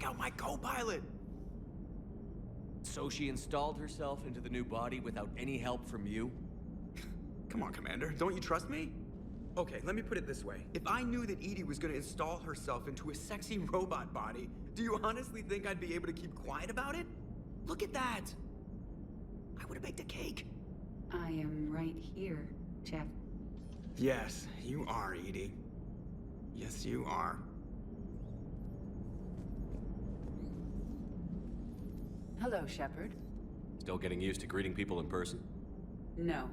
out my co-pilot! So she installed herself into the new body without any help from you? Come on, Commander, don't you trust me? Okay, let me put it this way. If I knew that Edie was gonna install herself into a sexy robot body, do you honestly think I'd be able to keep quiet about it? Look at that! I would've baked a cake. I am right here, Jeff. Yes, you are, Edie. Yes, you are. Hello, Shepard. Still getting used to greeting people in person? No.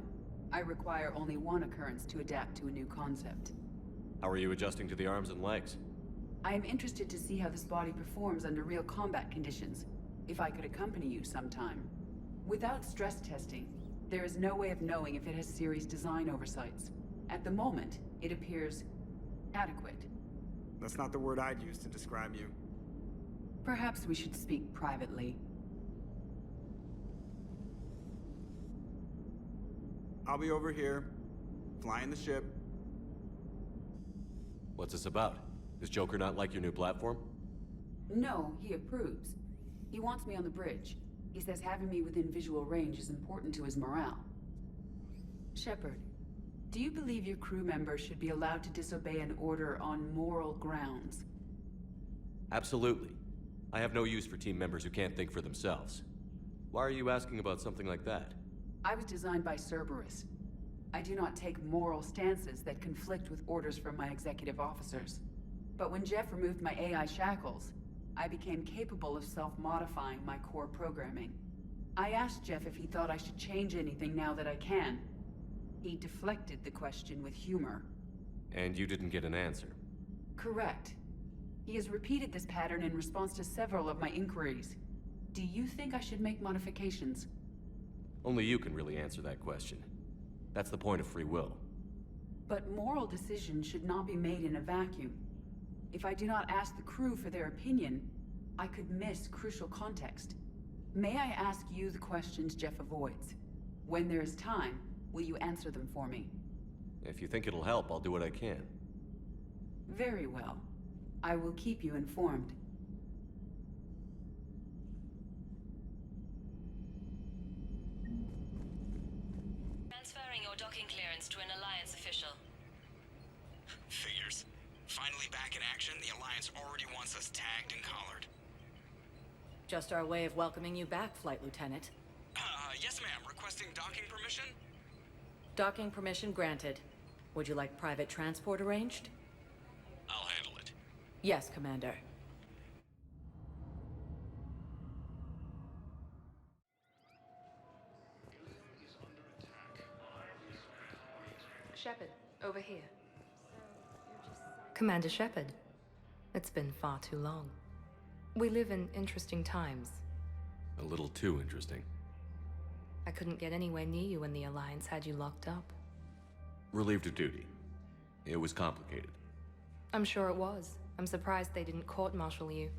I require only one occurrence to adapt to a new concept. How are you adjusting to the arms and legs? I am interested to see how this body performs under real combat conditions, if I could accompany you sometime. Without stress testing, there is no way of knowing if it has serious design oversights. At the moment, it appears adequate. That's not the word I'd use to describe you. Perhaps we should speak privately. I'll be over here, flying the ship. What's this about? Does Joker not like your new platform? No, he approves. He wants me on the bridge. He says having me within visual range is important to his morale. Shepard, do you believe your crew members should be allowed to disobey an order on moral grounds? Absolutely. I have no use for team members who can't think for themselves. Why are you asking about something like that? I was designed by Cerberus. I do not take moral stances that conflict with orders from my executive officers. But when Jeff removed my AI shackles, I became capable of self-modifying my core programming. I asked Jeff if he thought I should change anything now that I can. He deflected the question with humor. And you didn't get an answer? Correct. He has repeated this pattern in response to several of my inquiries. Do you think I should make modifications? Only you can really answer that question. That's the point of free will. But moral decisions should not be made in a vacuum. If I do not ask the crew for their opinion, I could miss crucial context. May I ask you the questions Jeff avoids? When there is time, will you answer them for me? If you think it'll help, I'll do what I can. Very well. I will keep you informed. Transferring your docking clearance to an Alliance official. Figures. Finally back in action, the Alliance already wants us tagged and collared. Just our way of welcoming you back, Flight Lieutenant. Yes ma'am, requesting docking permission? Docking permission granted. Would you like private transport arranged? I'll handle it. Yes, Commander. Shepard, over here. Commander Shepard, it's been far too long. We live in interesting times. A little too interesting. I couldn't get anywhere near you when the Alliance had you locked up. Relieved of duty. It was complicated. I'm sure it was. I'm surprised they didn't court-martial you.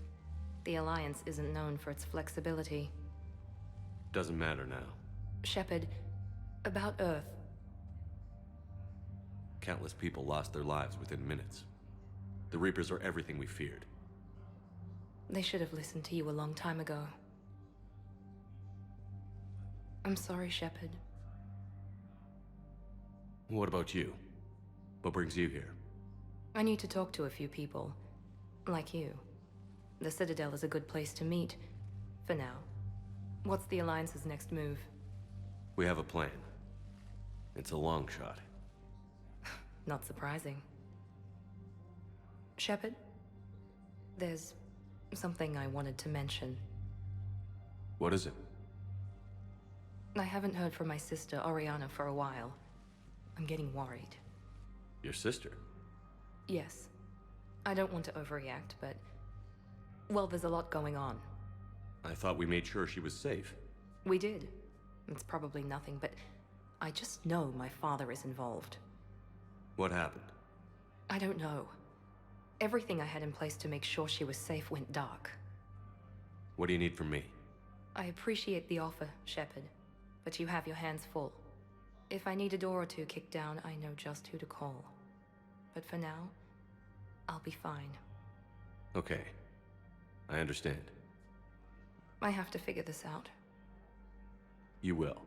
The Alliance isn't known for its flexibility. Doesn't matter now. Shepard, about Earth. Countless people lost their lives within minutes. The Reapers are everything we feared. They should have listened to you a long time ago. I'm sorry, Shepard. What about you? What brings you here? I need to talk to a few people. Like you. The Citadel is a good place to meet. For now. What's the Alliance's next move? We have a plan. It's a long shot. Not surprising. Shepard? There's something I wanted to mention. What is it? I haven't heard from my sister, Oriana, for a while. I'm getting worried. Your sister? Yes. I don't want to overreact, but... well, there's a lot going on. I thought we made sure she was safe. We did. It's probably nothing, but I just know my father is involved. What happened? I don't know. Everything I had in place to make sure she was safe went dark. What do you need from me? I appreciate the offer, Shepard, but you have your hands full. If I need a door or two kicked down, I know just who to call. But for now, I'll be fine. Okay. I understand. I have to figure this out. You will.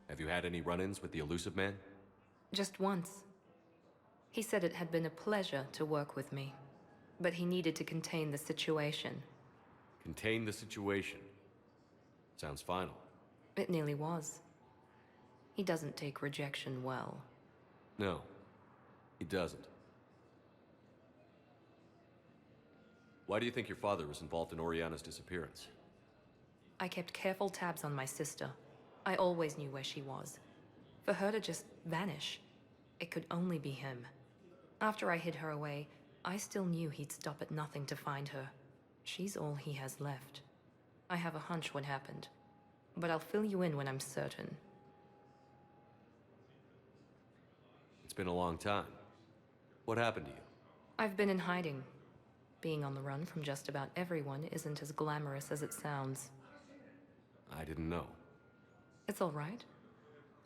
Have you had any run-ins with the elusive man? Just once. He said it had been a pleasure to work with me, but he needed to contain the situation. Contain the situation. Sounds final. It nearly was. He doesn't take rejection well. No, he doesn't. Why do you think your father was involved in Oriana's disappearance? I kept careful tabs on my sister. I always knew where she was. For her to just vanish, it could only be him. After I hid her away, I still knew he'd stop at nothing to find her. She's all he has left. I have a hunch what happened, but I'll fill you in when I'm certain. It's been a long time. What happened to you? I've been in hiding. Being on the run from just about everyone isn't as glamorous as it sounds. I didn't know. It's all right.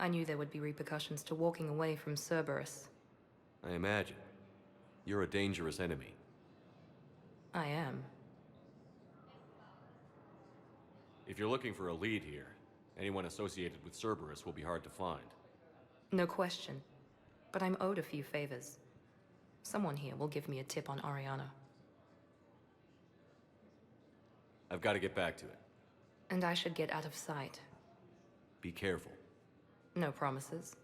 I knew there would be repercussions to walking away from Cerberus. I imagine. You're a dangerous enemy. I am. If you're looking for a lead here, anyone associated with Cerberus will be hard to find. No question. But I'm owed a few favors. Someone here will give me a tip on Oriana. I've got to get back to it. And I should get out of sight. Be careful. No promises.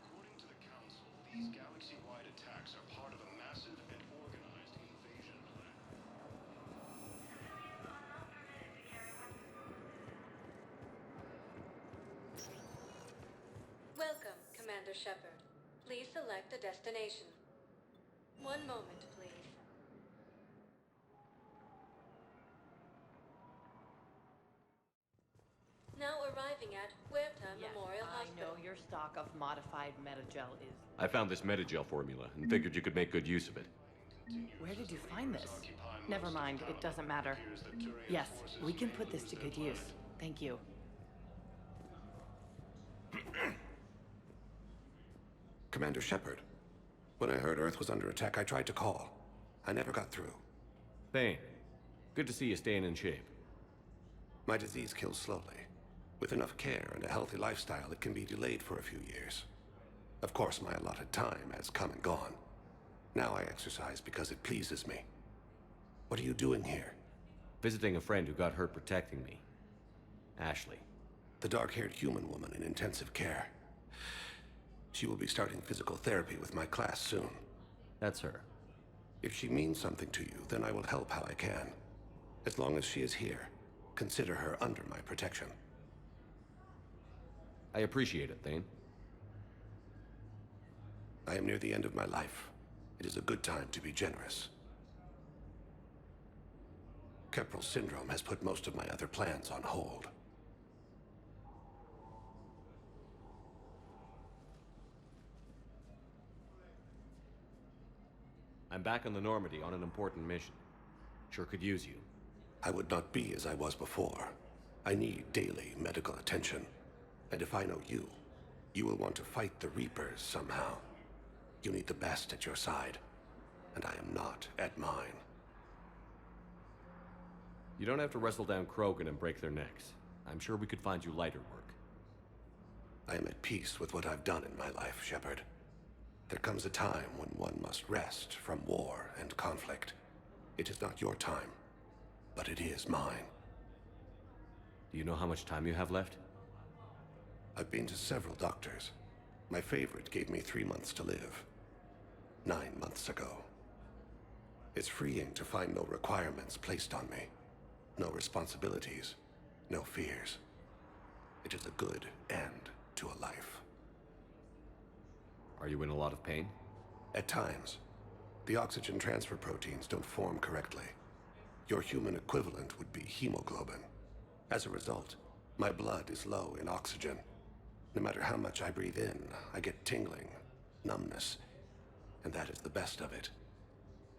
According to the Council, these galaxy-wide attacks are part of a massive and organized invasion plan. Welcome, Commander Shepard. Please select a destination. One moment, please. Now arriving at Webcam Memorial Hospital. I know your stock of modified metagel is... I found this metagel formula and figured you could make good use of it. Where did you find this? Never mind, it doesn't matter. Yes, we can put this to good use. Thank you. Commander Shepard, when I heard Earth was under attack, I tried to call. I never got through. Thane, good to see you staying in shape. My disease kills slowly. With enough care and a healthy lifestyle, it can be delayed for a few years. Of course, my allotted time has come and gone. Now I exercise because it pleases me. What are you doing here? Visiting a friend who got hurt protecting me. Ashley. The dark-haired human woman in intensive care. She will be starting physical therapy with my class soon. That's her. If she means something to you, then I will help how I can. As long as she is here, consider her under my protection. I appreciate it, Thane. I am near the end of my life. It is a good time to be generous. Keprel syndrome has put most of my other plans on hold. I'm back on the Normandy on an important mission. Sure could use you. I would not be as I was before. I need daily medical attention. And if I know you, you will want to fight the Reapers somehow. You need the best at your side, and I am not at mine. You don't have to wrestle down Krogan and break their necks. I'm sure we could find you lighter work. I am at peace with what I've done in my life, Shepard. There comes a time when one must rest from war and conflict. It is not your time, but it is mine. Do you know how much time you have left? I've been to several doctors. My favorite gave me 3 months to live. 9 months ago. It's freeing to find no requirements placed on me. No responsibilities. No fears. It is a good end to a life. Are you in a lot of pain? At times. The oxygen transfer proteins don't form correctly. Your human equivalent would be hemoglobin. As a result, my blood is low in oxygen. No matter how much I breathe in, I get tingling, numbness, and that is the best of it.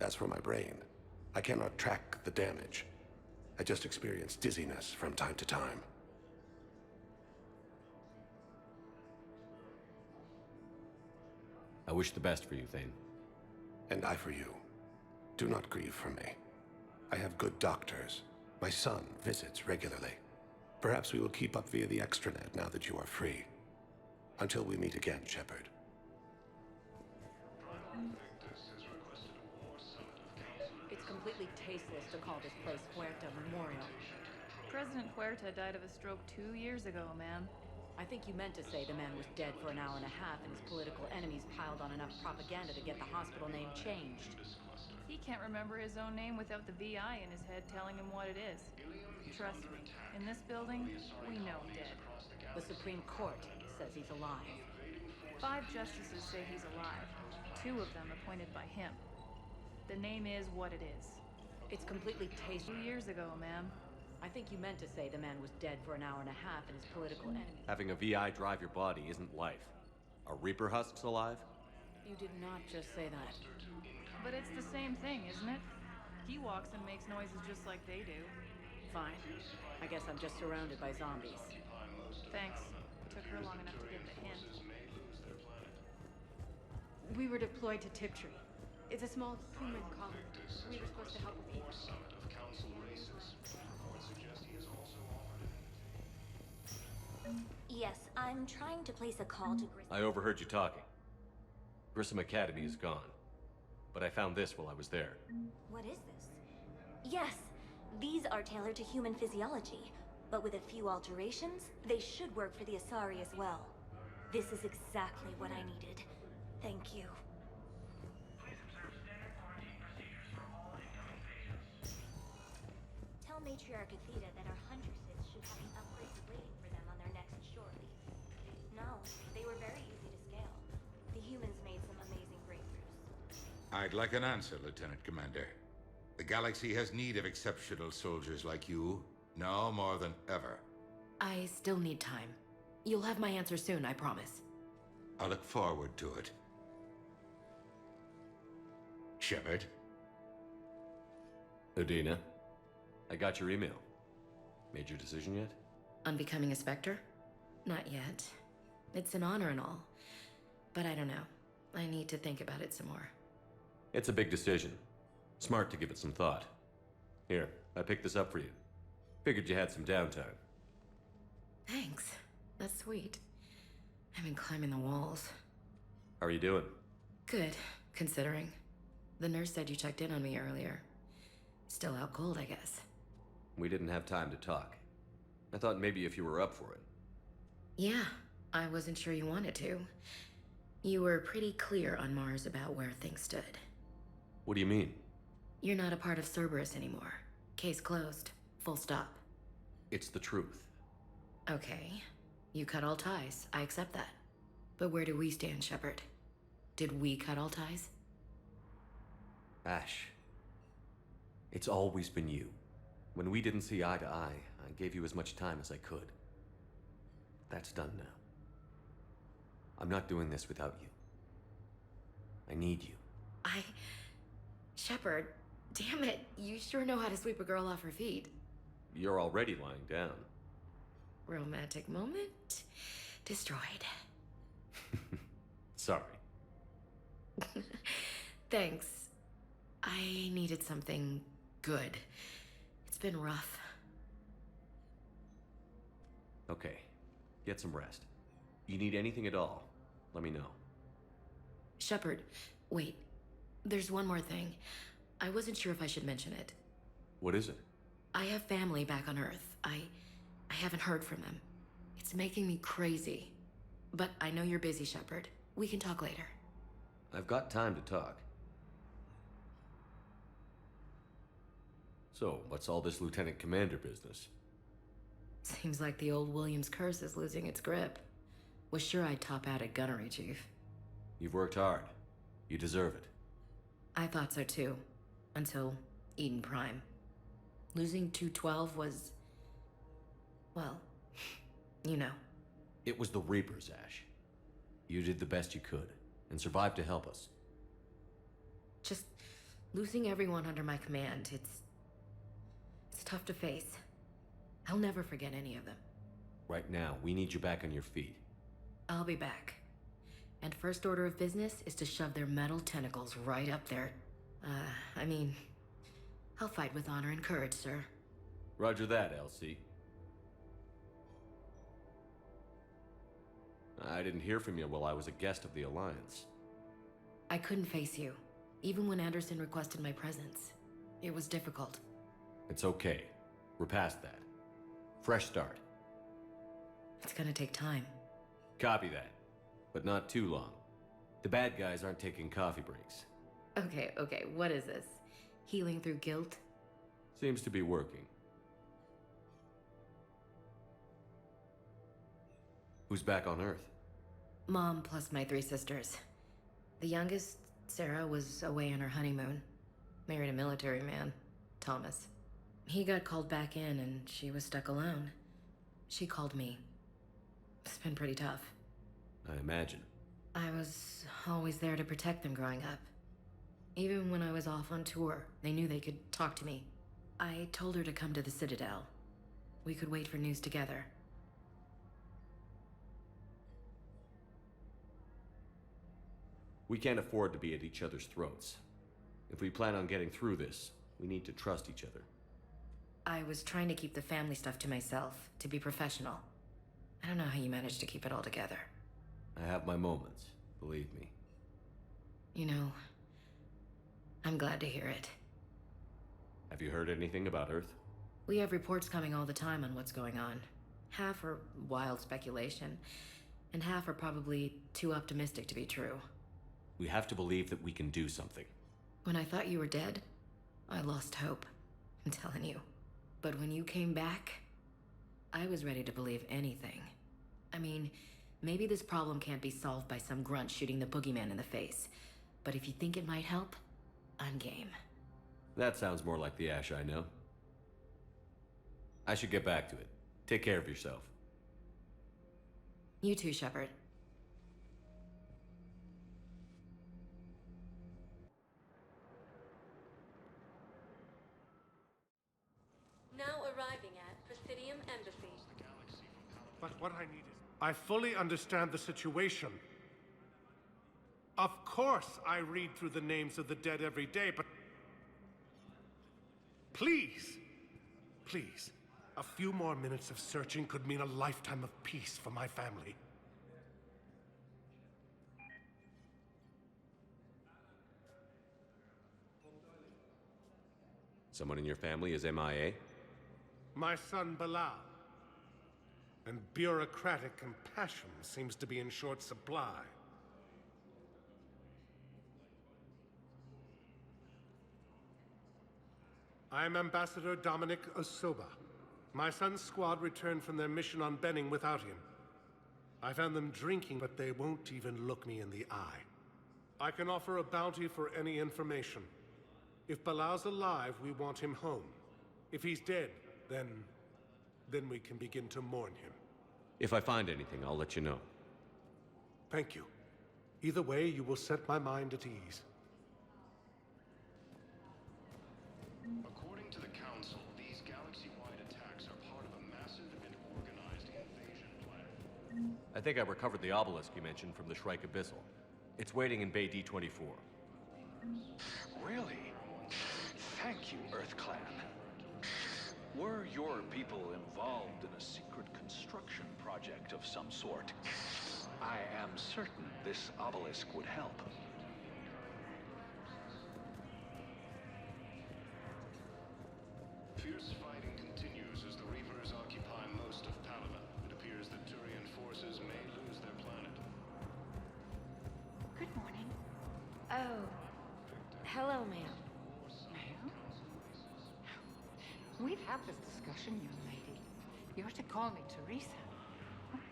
As for my brain, I cannot track the damage. I just experience dizziness from time to time. I wish the best for you, Thane. And I for you. Do not grieve for me. I have good doctors. My son visits regularly. Perhaps we will keep up via the extranet now that you are free. Until we meet again, Shepard. It's completely tasteless to call this place Huerta Memorial. President Huerta died of a stroke 2 years ago, ma'am. I think you meant to say the man was dead for an hour and a half and his political enemies piled on enough propaganda to get the hospital name changed. He can't remember his own name without the VI in his head telling him what it is. Trust me, in this building, we know dead. The Supreme Court says he's alive. 5 justices say he's alive. 2 of them appointed by him. The name is what it is. It's completely 2 years ago, ma'am. I think you meant to say the man was dead for an hour and a half and his political enemies. Having a VI drive your body isn't life. Are Reaper husks alive? You did not just say that. But it's the same thing, isn't it? He walks and makes noises just like they do. Fine. I guess I'm just surrounded by zombies. Thanks. Took her long enough to get the hint. We were deployed to Tiptree. It's a small human colony. We were supposed to help the people. Yes, I'm trying to place a call to Grissom. I overheard you talking. Grissom Academy is gone. But I found this while I was there. What is this? Yes, these are tailored to human physiology, but with a few alterations, they should work for the Asari as well. This is exactly what I needed. Thank you. Tell Matriarch Athena that our Huntresses should have an upgrade waiting for them on their next shortly. No, they were very easy to scale. The humans made some amazing breakthroughs. I'd like an answer, Lieutenant Commander. The galaxy has need of exceptional soldiers like you, now more than ever. I still need time. You'll have my answer soon, I promise. I look forward to it. Shepard? Udina, I got your email. Made your decision yet? On becoming a Spectre? Not yet. It's an honor and all. But I don't know. I need to think about it some more. It's a big decision. Smart to give it some thought. Here, I picked this up for you. Figured you had some downtime. Thanks. That's sweet. I've been climbing the walls. How are you doing? Good, considering. The nurse said you checked in on me earlier. Still out cold, I guess. We didn't have time to talk. I thought maybe if you were up for it. Yeah, I wasn't sure you wanted to. You were pretty clear on Mars about where things stood. What do you mean? You're not a part of Cerberus anymore. Case closed. Full stop. It's the truth. Okay. You cut all ties. I accept that. But where do we stand, Shepard? Did we cut all ties? Ash. It's always been you. When we didn't see eye to eye, I gave you as much time as I could. That's done now. I'm not doing this without you. I need you. Shepard, damn it. You sure know how to sweep a girl off her feet. You're already lying down. Romantic moment destroyed. Sorry. Thanks. I needed something good. It's been rough. Okay. Get some rest. You need anything at all, let me know. Shepard, wait. There's one more thing. I wasn't sure if I should mention it. What is it? I have family back on Earth. I haven't heard from them. It's making me crazy. But I know you're busy, Shepard. We can talk later. I've got time to talk. So, what's all this Lieutenant Commander business? Seems like the old Williams curse is losing its grip. Was sure I'd top out at gunnery, Chief. You've worked hard. You deserve it. I thought so too. Until Eden Prime. Losing 212 was... well, you know. It was the Reapers, Ash. You did the best you could, and survived to help us. Just losing everyone under my command, it's tough to face. I'll never forget any of them. Right now, we need you back on your feet. I'll be back. And first order of business is to shove their metal tentacles right up there. I mean, I'll fight with honor and courage, sir. Roger that, LC. I didn't hear from you while I was a guest of the Alliance. I couldn't face you, even when Anderson requested my presence. It was difficult. It's okay. We're past that. Fresh start. It's gonna take time. Copy that. But not too long. The bad guys aren't taking coffee breaks. Okay, what is this? Healing through guilt? Seems to be working. Who's back on Earth? Mom plus my 3 sisters. The youngest, Sarah, was away on her honeymoon. Married a military man, Thomas. He got called back in and she was stuck alone. She called me. It's been pretty tough. I imagine. I was always there to protect them growing up. Even when I was off on tour, they knew they could talk to me. I told her to come to the Citadel. We could wait for news together. We can't afford to be at each other's throats. If we plan on getting through this, we need to trust each other. I was trying to keep the family stuff to myself, to be professional. I don't know how you managed to keep it all together. I have my moments, believe me. You know, I'm glad to hear it. Have you heard anything about Earth? We have reports coming all the time on what's going on. Half are wild speculation, and half are probably too optimistic to be true. We have to believe that we can do something. When I thought you were dead, I lost hope. I'm telling you. But when you came back, I was ready to believe anything. I mean, maybe this problem can't be solved by some grunt shooting the boogeyman in the face. But if you think it might help, I'm game. That sounds more like the Ash I know. I should get back to it. Take care of yourself. You too, Shepard. Now arriving at Presidium Embassy. But what I need is... I fully understand the situation. Of course I read through the names of the dead every day, but... Please! Please. A few more minutes of searching could mean a lifetime of peace for my family. Someone in your family is MIA? My son, Bilal. And bureaucratic compassion seems to be in short supply. I'm Ambassador Dominic Osoba. My son's squad returned from their mission on Benning without him. I found them drinking, but they won't even look me in the eye. I can offer a bounty for any information. If Bilal's alive, we want him home. If he's dead, then we can begin to mourn him. If I find anything, I'll let you know. Thank you. Either way, you will set my mind at ease. According to the Council, these galaxy-wide attacks are part of a massive and organized invasion plan. I think I recovered the obelisk you mentioned from the Shrike Abyssal. It's waiting in Bay D-24. Really? Thank you, Earth Clan. Were your people involved in a secret construction project of some sort, I am certain this obelisk would help. Fierce fighting continues as the Reavers occupy most of Palaven. It appears that Turian forces may lose their planet. Good morning. Oh. Hello, ma'am. Ma'am? We've had this discussion, young lady. You're to call me Teresa.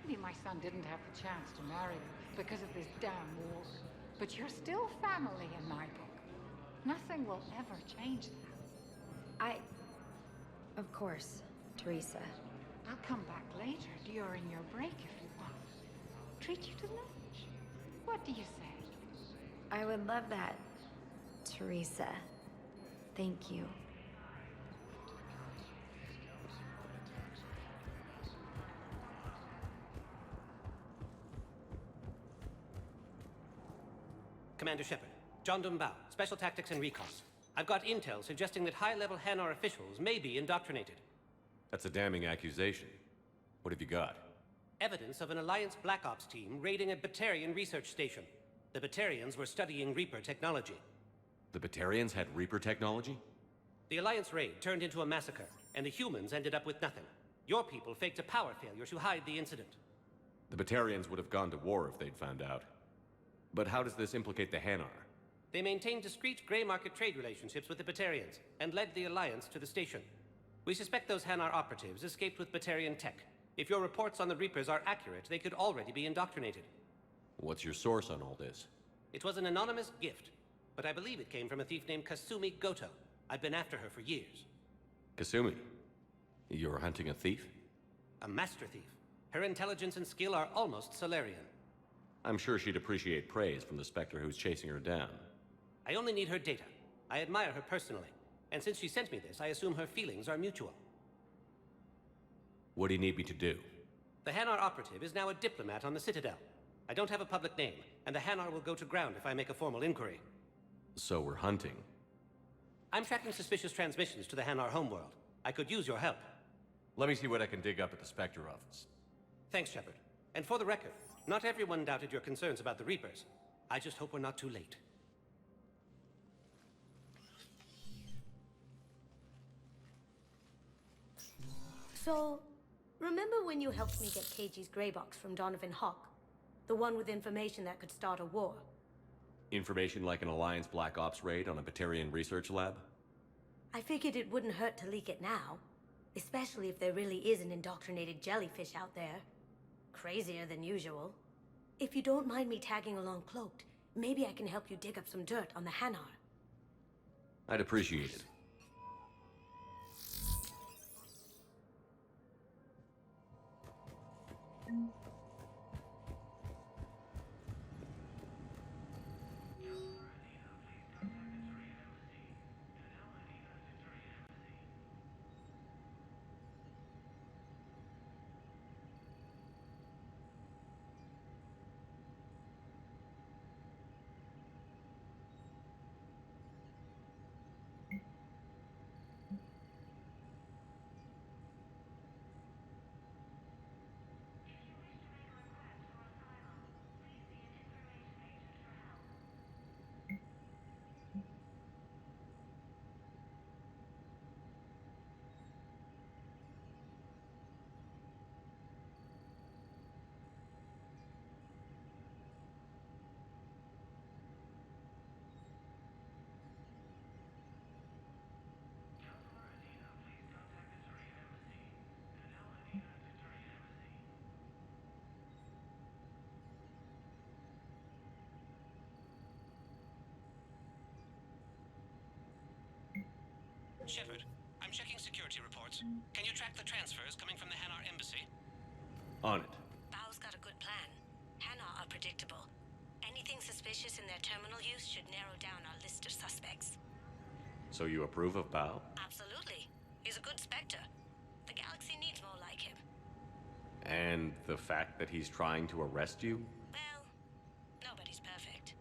Maybe my son didn't have the chance to marry you because of this damn war. But you're still family in my book. Nothing will ever change that. Of course, Teresa. I'll come back later during your break if you want. Treat you to lunch. What do you say? I would love that, Teresa. Thank you. Commander Shepard. John Dumbao, Special Tactics and Recon. I've got intel suggesting that high-level Hanar officials may be indoctrinated. That's a damning accusation. What have you got? Evidence of an Alliance Black Ops team raiding a Batarian research station. The Batarians were studying Reaper technology. The Batarians had Reaper technology? The Alliance raid turned into a massacre, and the humans ended up with nothing. Your people faked a power failure to hide the incident. The Batarians would have gone to war if they'd found out. But how does this implicate the Hanar? They maintained discreet gray market trade relationships with the Batarians, and led the Alliance to the station. We suspect those Hanar operatives escaped with Batarian tech. If your reports on the Reapers are accurate, they could already be indoctrinated. What's your source on all this? It was an anonymous gift, but I believe it came from a thief named Kasumi Goto. I've been after her for years. Kasumi? You're hunting a thief? A master thief. Her intelligence and skill are almost Solarian. I'm sure she'd appreciate praise from the Spectre who's chasing her down. I only need her data. I admire her personally. And since she sent me this, I assume her feelings are mutual. What do you need me to do? The Hanar operative is now a diplomat on the Citadel. I don't have a public name, and the Hanar will go to ground if I make a formal inquiry. So we're hunting. I'm tracking suspicious transmissions to the Hanar homeworld. I could use your help. Let me see what I can dig up at the Spectre office. Thanks, Shepard. And for the record, not everyone doubted your concerns about the Reapers. I just hope we're not too late. So, remember when you helped me get KG's grey box from Donovan Hawk? The one with information that could start a war? Information like an Alliance Black Ops raid on a Batarian research lab? I figured it wouldn't hurt to leak it now. Especially if there really is an indoctrinated jellyfish out there. Crazier than usual. If you don't mind me tagging along cloaked, maybe I can help you dig up some dirt on the Hanar. I'd appreciate it. Shepard, I'm checking security reports. Can you track the transfers coming from the Hanar embassy? On it. Bao's got a good plan. Hanar are predictable. Anything suspicious in their terminal use should narrow down our list of suspects. So you approve of Bao? Absolutely. He's a good Spectre. The galaxy needs more like him. And the fact that he's trying to arrest you? Well, nobody's perfect.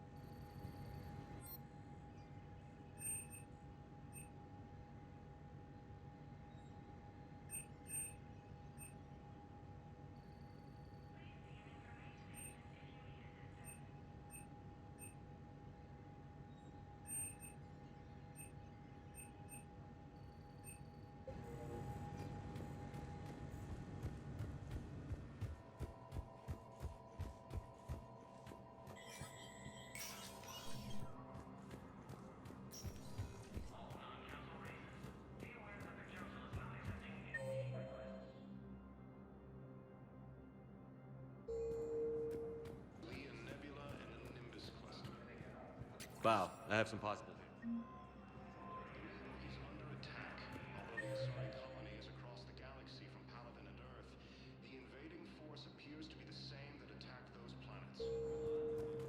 Bao, I have some possible. He's under attack. Although the Asari colony is across the galaxy from Paladin and Earth, the invading force appears to be the same that attacked those planets.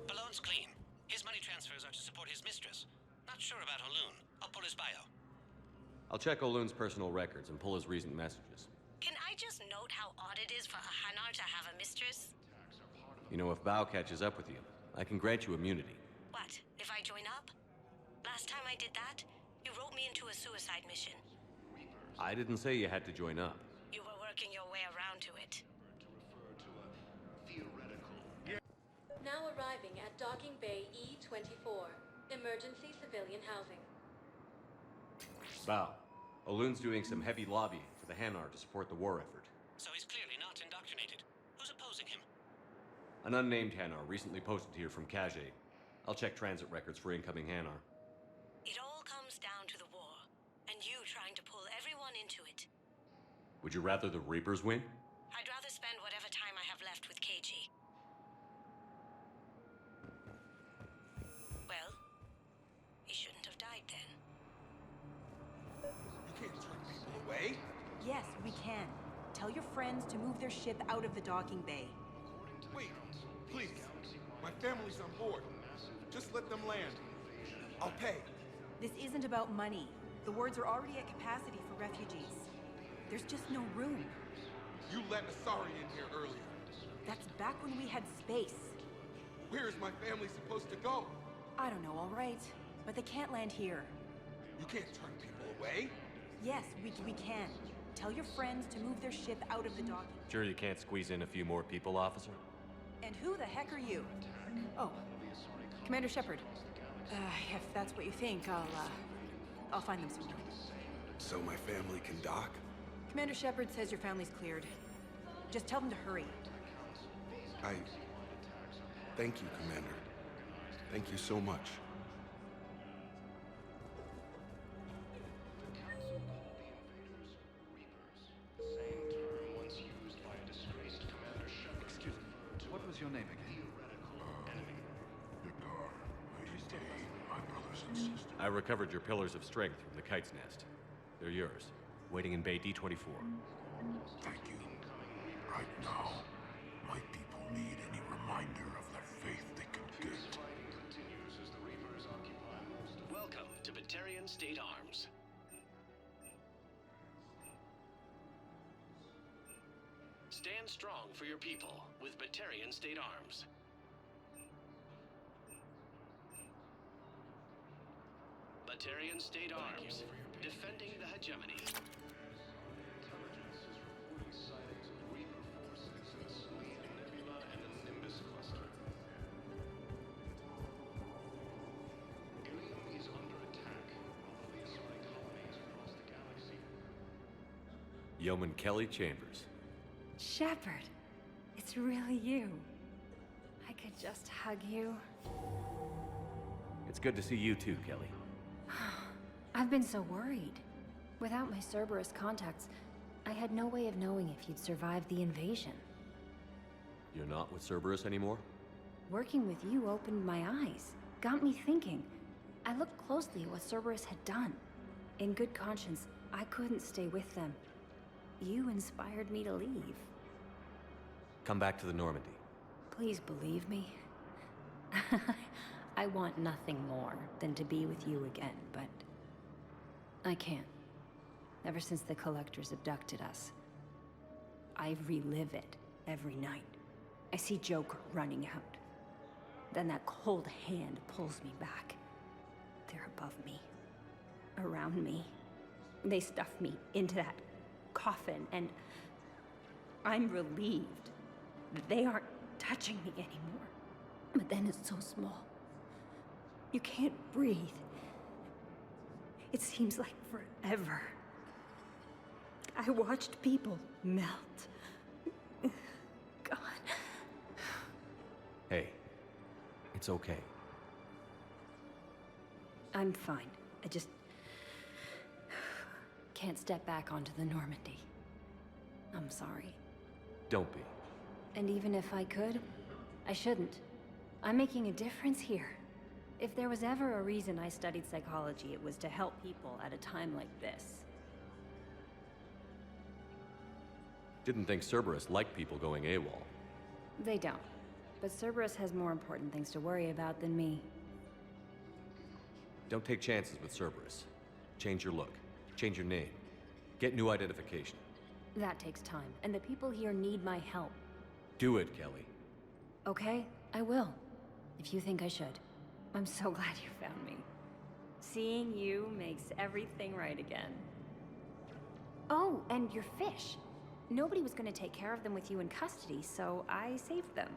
Balloon's clean. His money transfers are to support his mistress. Not sure about Holoon. I'll pull his bio. I'll check Oloon's personal records and pull his recent messages. Can I just note how odd it is for a Hanar to have a mistress? You know, if Bao catches up with you, I can grant you immunity. What? time I did that, you wrote me into a suicide mission. I didn't say you had to join up. You were working your way around to it. Now arriving at Docking Bay E-24, emergency civilian housing. Bow. Aloon's doing some heavy lobbying for the Hanar to support the war effort. So he's clearly not indoctrinated. Who's opposing him? An unnamed Hanar recently posted here from Kajay. I'll check transit records for incoming Hanar. It all comes down to the war, and you trying to pull everyone into it. Would you rather the Reapers win? I'd rather spend whatever time I have left with KG. Well, he shouldn't have died then. You can't turn people away. Yes, we can. Tell your friends to move their ship out of the docking bay. Wait, please. My family's on board. Just let them land. I'll pay. This isn't about money. The wards are already at capacity for refugees. There's just no room. You let Asari in here earlier. That's back when we had space. Where is my family supposed to go? I don't know, all right. But they can't land here. You can't turn people away. Yes, we can. Tell your friends to move their ship out of the docking. Sure you can't squeeze in a few more people, officer? And who the heck are you? Oh, Commander Shepard. If that's what you think, I'll find them somewhere. So my family can dock? Commander Shepard says your family's cleared. Just tell them to hurry. Thank you, Commander. Thank you so much. Excuse me, what was your name again? I recovered your pillars of strength from the kite's nest. They're yours, waiting in Bay D-24. Thank you. Right now, my people need any reminder of their faith they can get. Welcome to Batarian State Arms. Stand strong for your people with Batarian State Arms. Batarian State Arms, defending the hegemony. Intelligence is reporting sightings of Reaper forces in the Selene Nebula and the Nimbus cluster. Ilium is under attack, although the Asari colonies across the galaxy. Yeoman Kelly Chambers. Shepard, it's really you. I could just hug you. It's good to see you too, Kelly. I've been so worried. Without my Cerberus contacts, I had no way of knowing if you'd survived the invasion. You're not with Cerberus anymore? Working with you opened my eyes, got me thinking. I looked closely at what Cerberus had done. In good conscience, I couldn't stay with them. You inspired me to leave. Come back to the Normandy. Please believe me. I want nothing more than to be with you again, but I can't. Ever since the Collectors abducted us, I relive it every night. I see Joker running out. Then that cold hand pulls me back. They're above me, around me. They stuff me into that coffin, and I'm relieved that they aren't touching me anymore. But then it's so small. You can't breathe. It seems like forever. I watched people melt. God. Hey, it's okay. I'm fine. I just can't step back onto the Normandy. I'm sorry. Don't be. And even if I could, I shouldn't. I'm making a difference here. If there was ever a reason I studied psychology, it was to help people at a time like this. Didn't think Cerberus liked people going AWOL. They don't. But Cerberus has more important things to worry about than me. Don't take chances with Cerberus. Change your look. Change your name. Get new identification. That takes time, and the people here need my help. Do it, Kelly. Okay, I will. If you think I should. I'm so glad you found me. Seeing you makes everything right again. Oh, and your fish. Nobody was going to take care of them with you in custody, so I saved them.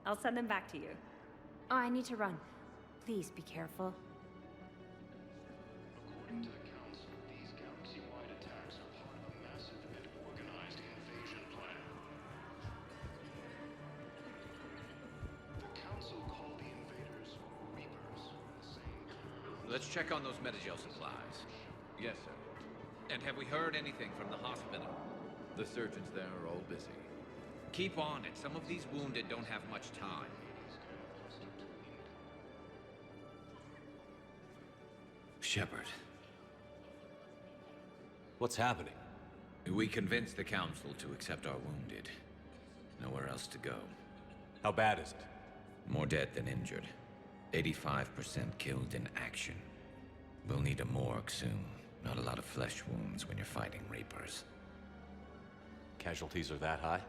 I'll send them back to you. Oh, I need to run. Please be careful. According to the Council, these galaxy-wide attacks are part of a massive and organized invasion plan. The Council called the invaders Reapers, the same... Let's check on those Metagel supplies. Yes, sir. And have we heard anything from the hospital? The surgeons there are all busy. Keep on it. Some of these wounded don't have much time. Shepard. What's happening? We convinced the Council to accept our wounded. Nowhere else to go. How bad is it? More dead than injured. 85% killed in action. We'll need a morgue soon. Not a lot of flesh wounds when you're fighting Reapers. Casualties are that high?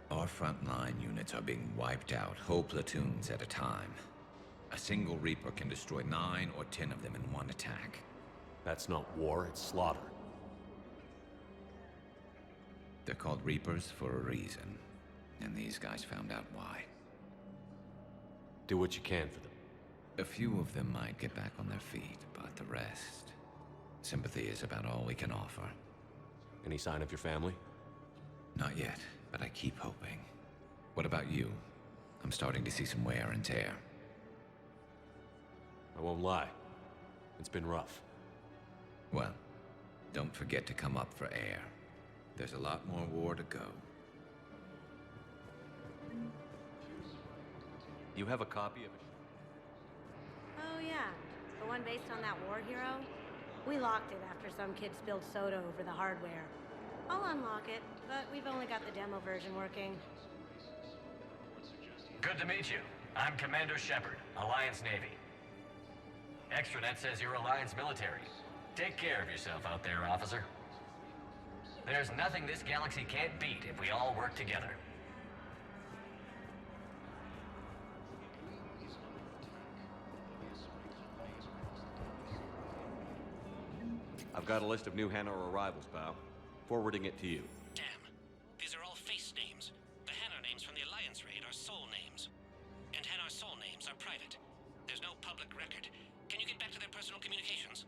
Our frontline units are being wiped out, whole platoons at a time. A single Reaper can destroy 9 or 10 of them in one attack. That's not war, it's slaughter. They're called Reapers for a reason, and these guys found out why. Do what you can for them. A few of them might get back on their feet, but the rest... Sympathy is about all we can offer. Any sign of your family? Not yet, but I keep hoping. What about you? I'm starting to see some wear and tear. I won't lie. It's been rough. Well, don't forget to come up for air. There's a lot more war to go. You have a copy of it? Oh yeah, the one based on that war hero? We locked it after some kid spilled soda over the hardware. I'll unlock it, but we've only got the demo version working. Good to meet you. I'm Commander Shepard, Alliance Navy. Extranet says you're Alliance military. Take care of yourself out there, officer. There's nothing this galaxy can't beat if we all work together. I've got a list of new Hanar arrivals, pal. Forwarding it to you. Damn. These are all face names. The Hanar names from the Alliance raid are soul names. And Hanar soul names are private. There's no public record. Can you get back to their personal communications?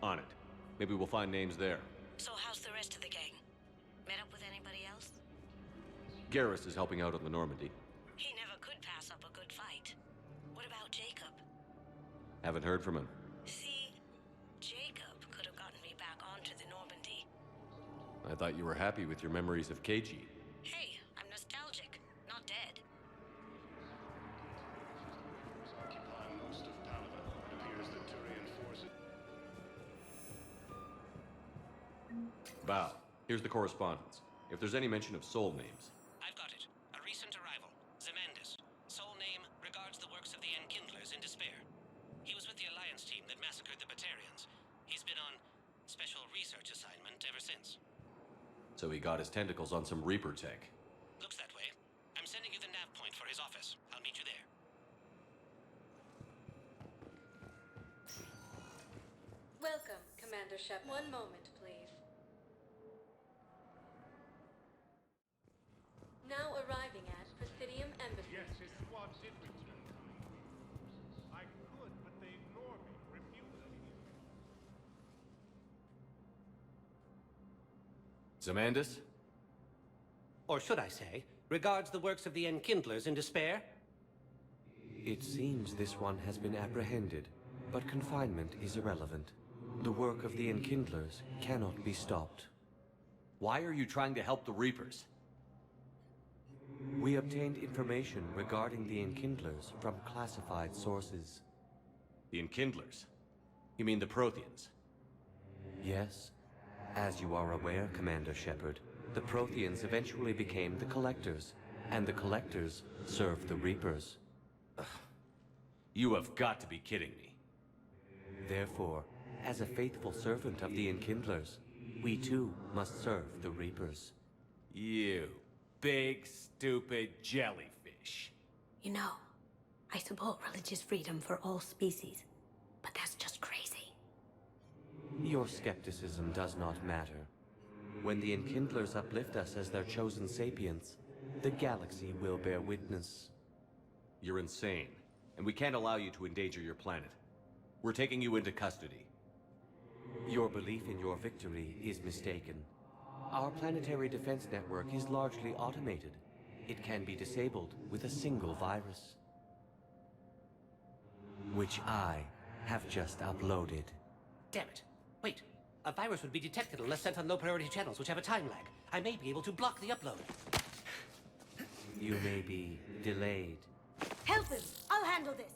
On it. Maybe we'll find names there. So how's the rest of the gang? Met up with anybody else? Garrus is helping out on the Normandy. He never could pass up a good fight. What about Jacob? Haven't heard from him. See, Jacob could have gotten me back onto the Normandy. I thought you were happy with your memories of KG. Hey, I'm nostalgic, not dead. Occupy most of Palaven. It appears that Turian forces... Val, here's the correspondence. If there's any mention of soul names. I've got it. A recent arrival. Zemandis. Soul name regards the works of the Enkindlers in despair. He was with the Alliance team that massacred the Batarians. He's been on special research assignment ever since. So he got his tentacles on some Reaper tech. Looks that way. I'm sending you the nav point for his office. I'll meet you there. Welcome, Commander Shep. One moment, please. Now arriving at Presidium Embassy. Yes, his squad's infantry. I could, but they ignore me, refuse me. Zemandis? Or should I say, regards the works of the Enkindlers in despair? It seems this one has been apprehended, but confinement is irrelevant. The work of the Enkindlers cannot be stopped. Why are you trying to help the Reapers? We obtained information regarding the Enkindlers from classified sources. The Enkindlers? You mean the Protheans? Yes. As you are aware, Commander Shepard, the Protheans eventually became the Collectors, and the Collectors served the Reapers. You have got to be kidding me. Therefore, as a faithful servant of the Enkindlers, we too must serve the Reapers. You big, stupid jellyfish. You know, I support religious freedom for all species, but that's just crazy. Your skepticism does not matter. When the Enkindlers uplift us as their chosen sapients, the galaxy will bear witness. You're insane, and we can't allow you to endanger your planet. We're taking you into custody. Your belief in your victory is mistaken. Our planetary defense network is largely automated. It can be disabled with a single virus, which I have just uploaded. Damn it. Wait. A virus would be detected unless sent on low-priority channels, which have a time lag. I may be able to block the upload. You may be delayed. Help him! I'll handle this!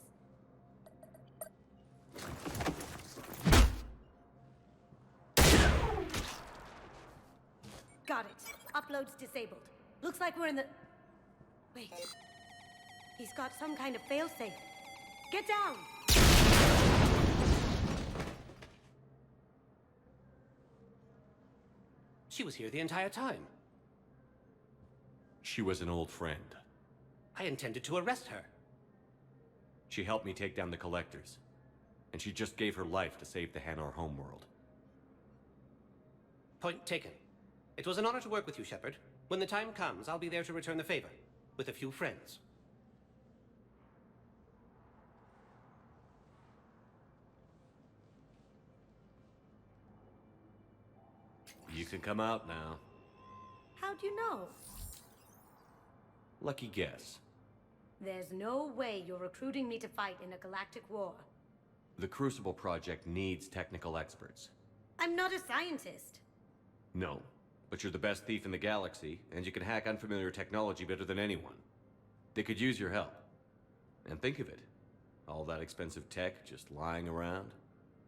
Got it. Upload's disabled. Looks like we're in the... Wait. He's got some kind of failsafe. Get down! She was here the entire time. She was an old friend. I intended to arrest her. She helped me take down the Collectors. And she just gave her life to save the Hanar homeworld. Point taken. It was an honor to work with you, Shepard. When the time comes, I'll be there to return the favor. With a few friends. You can come out now. How'd you know? Lucky guess. There's no way you're recruiting me to fight in a galactic war. The Crucible Project needs technical experts. I'm not a scientist. No, but you're the best thief in the galaxy, and you can hack unfamiliar technology better than anyone. They could use your help. And think of it. All that expensive tech just lying around.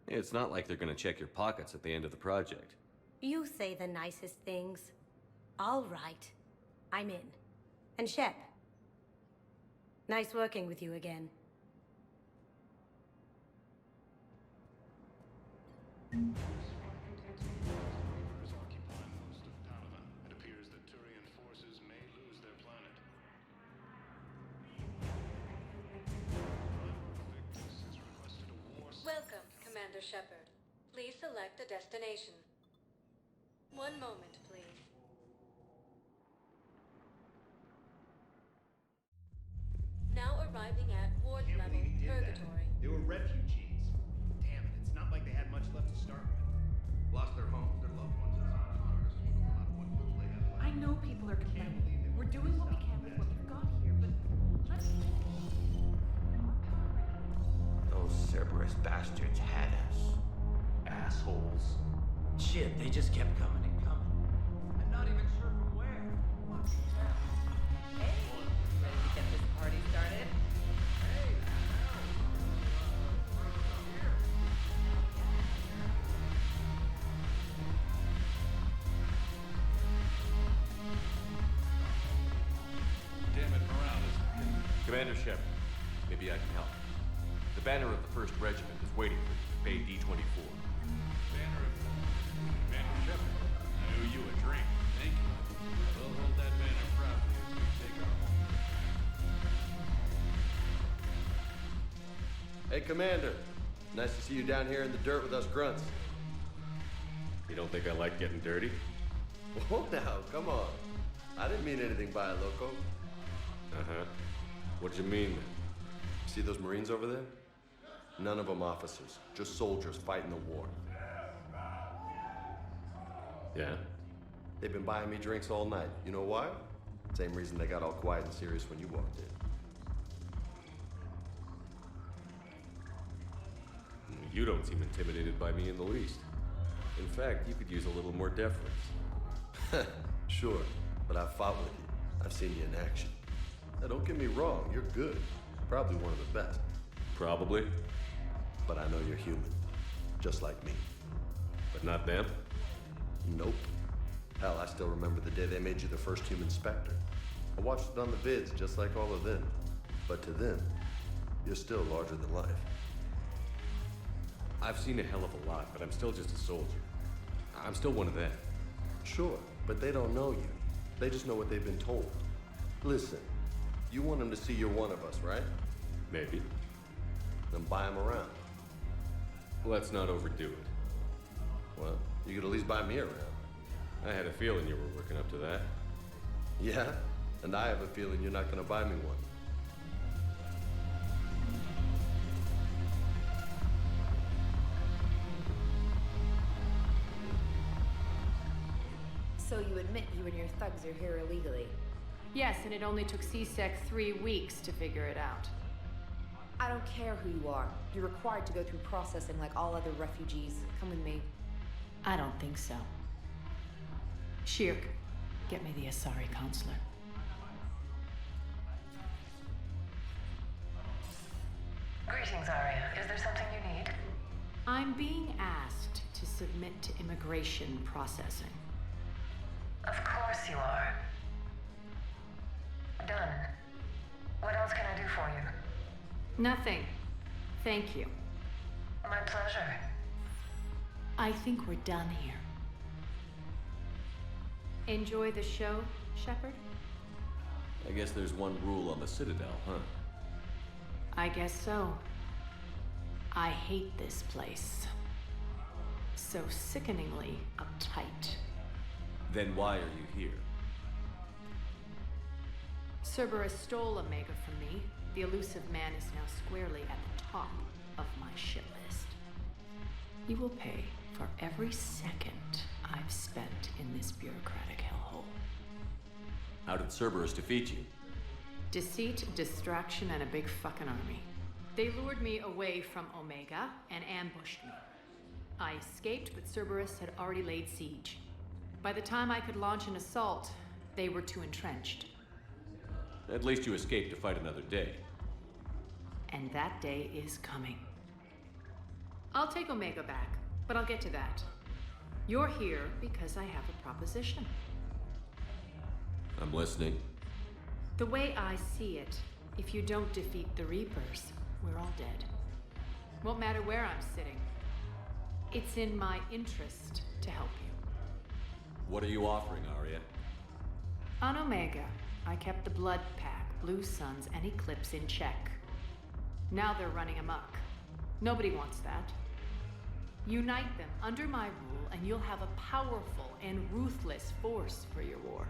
It's not like they're gonna check your pockets at the end of the project. You say the nicest things. All right. I'm in. And Shep. Nice working with you again. It appears that Turian forces may lose their planet. Welcome, Commander Shepard. Please select a destination. One moment, please. Now arriving at ward level Purgatory. They were refugees. Damn it, it's not like they had much left to start with. Lost their homes, their loved ones. It's hard to know what little they had left. I know people are complaining. We're doing what we can with what we've got here, but let's... Those Cerberus bastards had us. Assholes. Shit, they just kept coming and coming. I'm not even sure from where. Hey, ready to get this party started? Hey, Damn it, morale is... Commander Shepard, maybe I can help. The banner of the 1st Regiment is waiting for you at Bay D-24. Banner of... Commander Shepard, I owe you a drink. Thank you. We'll hold that banner proudly as we take our home. Hey, Commander. Nice to see you down here in the dirt with us grunts. You don't think I like getting dirty? Whoa now, come on. I didn't mean anything by it, Loco. Uh-huh. What'd you mean then? See those Marines over there? None of them officers, just soldiers fighting the war. Yeah? They've been buying me drinks all night. You know why? Same reason they got all quiet and serious when you walked in. You don't seem intimidated by me in the least. In fact, you could use a little more deference. Sure, but I've fought with you. I've seen you in action. Now, don't get me wrong, you're good. Probably one of the best. Probably. But I know you're human. Just like me. But not them? Nope. Hell, I still remember the day they made you the first human Spectre. I watched it on the vids, just like all of them. But to them, you're still larger than life. I've seen a hell of a lot, but I'm still just a soldier. I'm still one of them. Sure, but they don't know you. They just know what they've been told. Listen, you want them to see you're one of us, right? Maybe. Then buy them around. Let's not overdo it. Well, you could at least buy me around. I had a feeling you were working up to that. Yeah? And I have a feeling you're not gonna buy me one. So you admit you and your thugs are here illegally? Yes, and it only took CSEC 3 weeks to figure it out. I don't care who you are. You're required to go through processing like all other refugees. Come with me. I don't think so. Shirk, get me the Asari consular. Greetings, Aria. Is there something you need? I'm being asked to submit to immigration processing. Of course you are. Done. What else can I do for you? Nothing. Thank you. My pleasure. I think we're done here. Enjoy the show, Shepard? I guess there's one rule on the Citadel, huh? I guess so. I hate this place. So sickeningly uptight. Then why are you here? Cerberus stole Omega from me. The elusive man is now squarely at the top of my shit list. You will pay for every second I've spent in this bureaucratic hellhole. How did Cerberus defeat you? Deceit, distraction, and a big fucking army. They lured me away from Omega and ambushed me. I escaped, but Cerberus had already laid siege. By the time I could launch an assault, they were too entrenched. At least you escaped to fight another day. And that day is coming. I'll take Omega back, but I'll get to that. You're here because I have a proposition. I'm listening. The way I see it, if you don't defeat the Reapers, we're all dead. Won't matter where I'm sitting. It's in my interest to help you. What are you offering, Aria? On Omega, I kept the Blood Pack, Blue Suns, and Eclipse in check. Now they're running amok. Nobody wants that. Unite them under my rule, and you'll have a powerful and ruthless force for your war.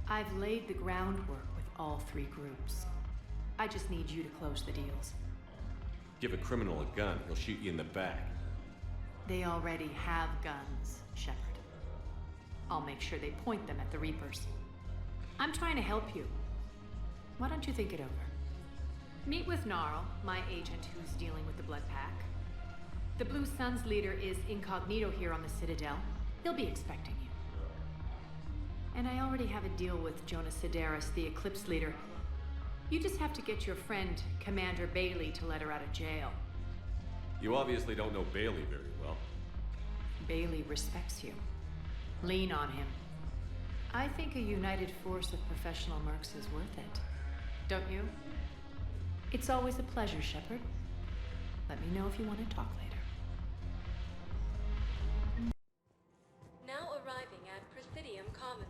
I've laid the groundwork with all 3 groups. I just need you to close the deals. Give a criminal a gun, he'll shoot you in the back. They already have guns, Shepard. I'll make sure they point them at the Reapers. I'm trying to help you. Why don't you think it over? Meet with Gnarl, my agent who's dealing with the Blood Pack. The Blue Suns leader is incognito here on the Citadel. He'll be expecting you. And I already have a deal with Jonas Sedaris, the Eclipse leader. You just have to get your friend, Commander Bailey, to let her out of jail. You obviously don't know Bailey very well. Bailey respects you. Lean on him. I think a united force of professional mercs is worth it. Don't you? It's always a pleasure, Shepard. Let me know if you want to talk later. Now arriving at Presidium Commons.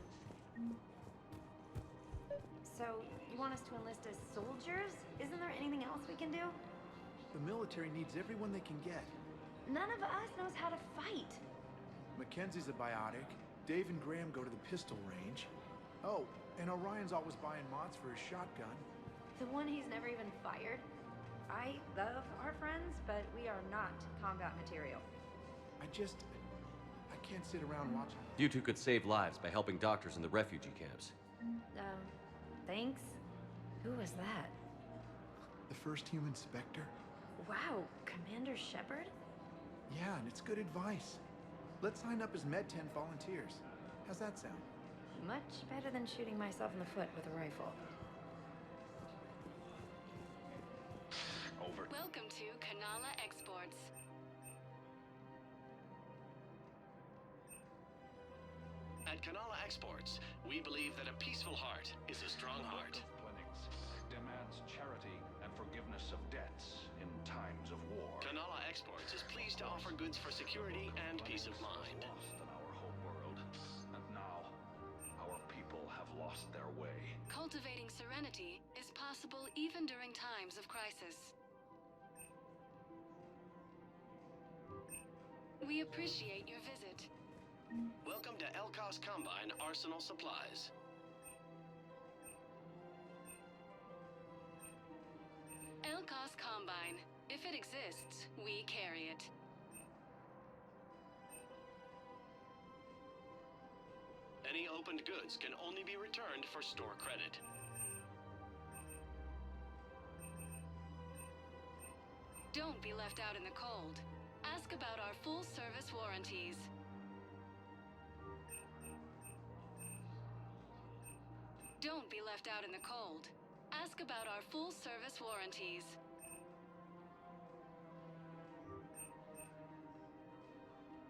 So, you want us to enlist as soldiers? Isn't there anything else we can do? The military needs everyone they can get. None of us knows how to fight. Mackenzie's a biotic. Dave and Graham go to the pistol range. Oh, and Orion's always buying mods for his shotgun. The one he's never even fired. I love our friends, but we are not combat material. I can't sit around watching. You two could save lives by helping doctors in the refugee camps. Thanks. Who was that? The first human Spectre? Wow, Commander Shepard? Yeah, and it's good advice. Let's sign up as Med-10 volunteers. How's that sound? Much better than shooting myself in the foot with a rifle. Over. Welcome to Kanala Exports. At Kanala Exports, we believe that a peaceful heart is a strong heart. Clinics demands charity and forgiveness of debts in times of war. Kanala Exports is pleased to offer goods for security and peace of mind. Lost in our home world, and now our people have lost their way. Cultivating serenity is possible even during times of crisis. We appreciate your visit. Welcome to Elcos Combine Arsenal Supplies. Elcos Combine. If it exists, we carry it. Any opened goods can only be returned for store credit. Don't be left out in the cold. Ask about our full-service warranties. Don't be left out in the cold. Ask about our full-service warranties.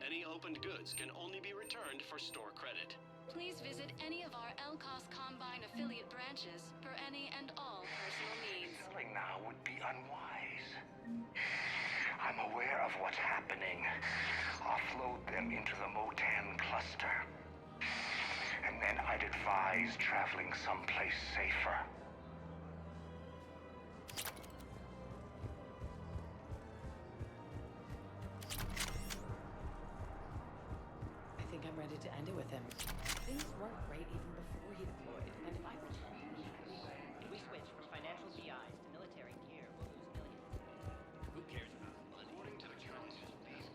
Any opened goods can only be returned for store credit. Please visit any of our Elcos Combine affiliate branches for any and all personal needs. Selling now would be unwise. I'm aware of what's happening. Offload them into the Motan cluster. And then I'd advise traveling someplace safer. I think I'm ready to end it with him. Things weren't great even before he deployed, and if I were if we switch from financial BIs to military gear, we'll lose millions. Who cares about money?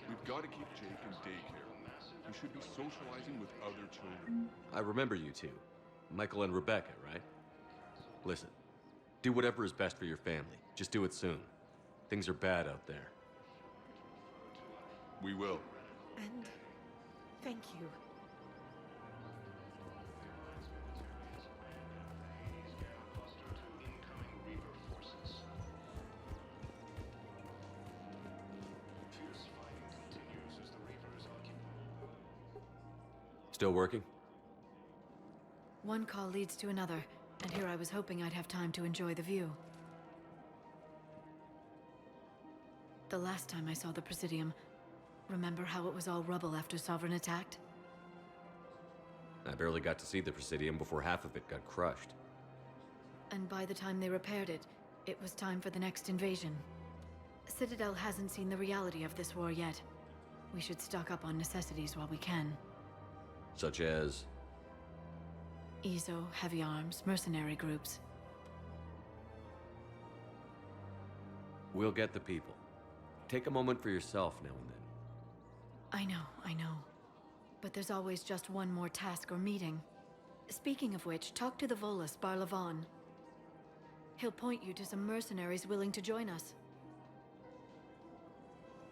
We've got to keep Jake in daycare. He should be socializing with other children. I remember you two. Michael and Rebecca, right? Listen, do whatever is best for your family. Just do it soon. Things are bad out there. We will. And thank you. Still working? One call leads to another, and here I was hoping I'd have time to enjoy the view. The last time I saw the Presidium, remember how it was all rubble after Sovereign attacked? I barely got to see the Presidium before half of it got crushed. And by the time they repaired it, it was time for the next invasion. Citadel hasn't seen the reality of this war yet. We should stock up on necessities while we can. Such as? ESO, heavy arms, mercenary groups. We'll get the people. Take a moment for yourself now and then. I know. But there's always just one more task or meeting. Speaking of which, talk to the Volus, Barlavan. He'll point you to some mercenaries willing to join us.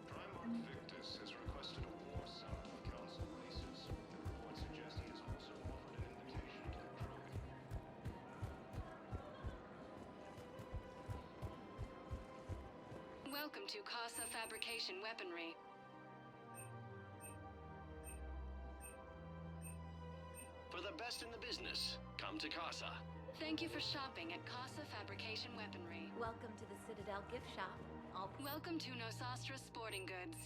Primarch Victus has requested a war south of Council bases. Reports suggest he has also offered an invitation to the Kraken. Welcome to Casa Fabrication Weaponry. For the best in the business, come to Casa. Thank you for shopping at Casa Fabrication Weaponry. Welcome to the Citadel gift shop. Welcome to Nosastra Sporting Goods.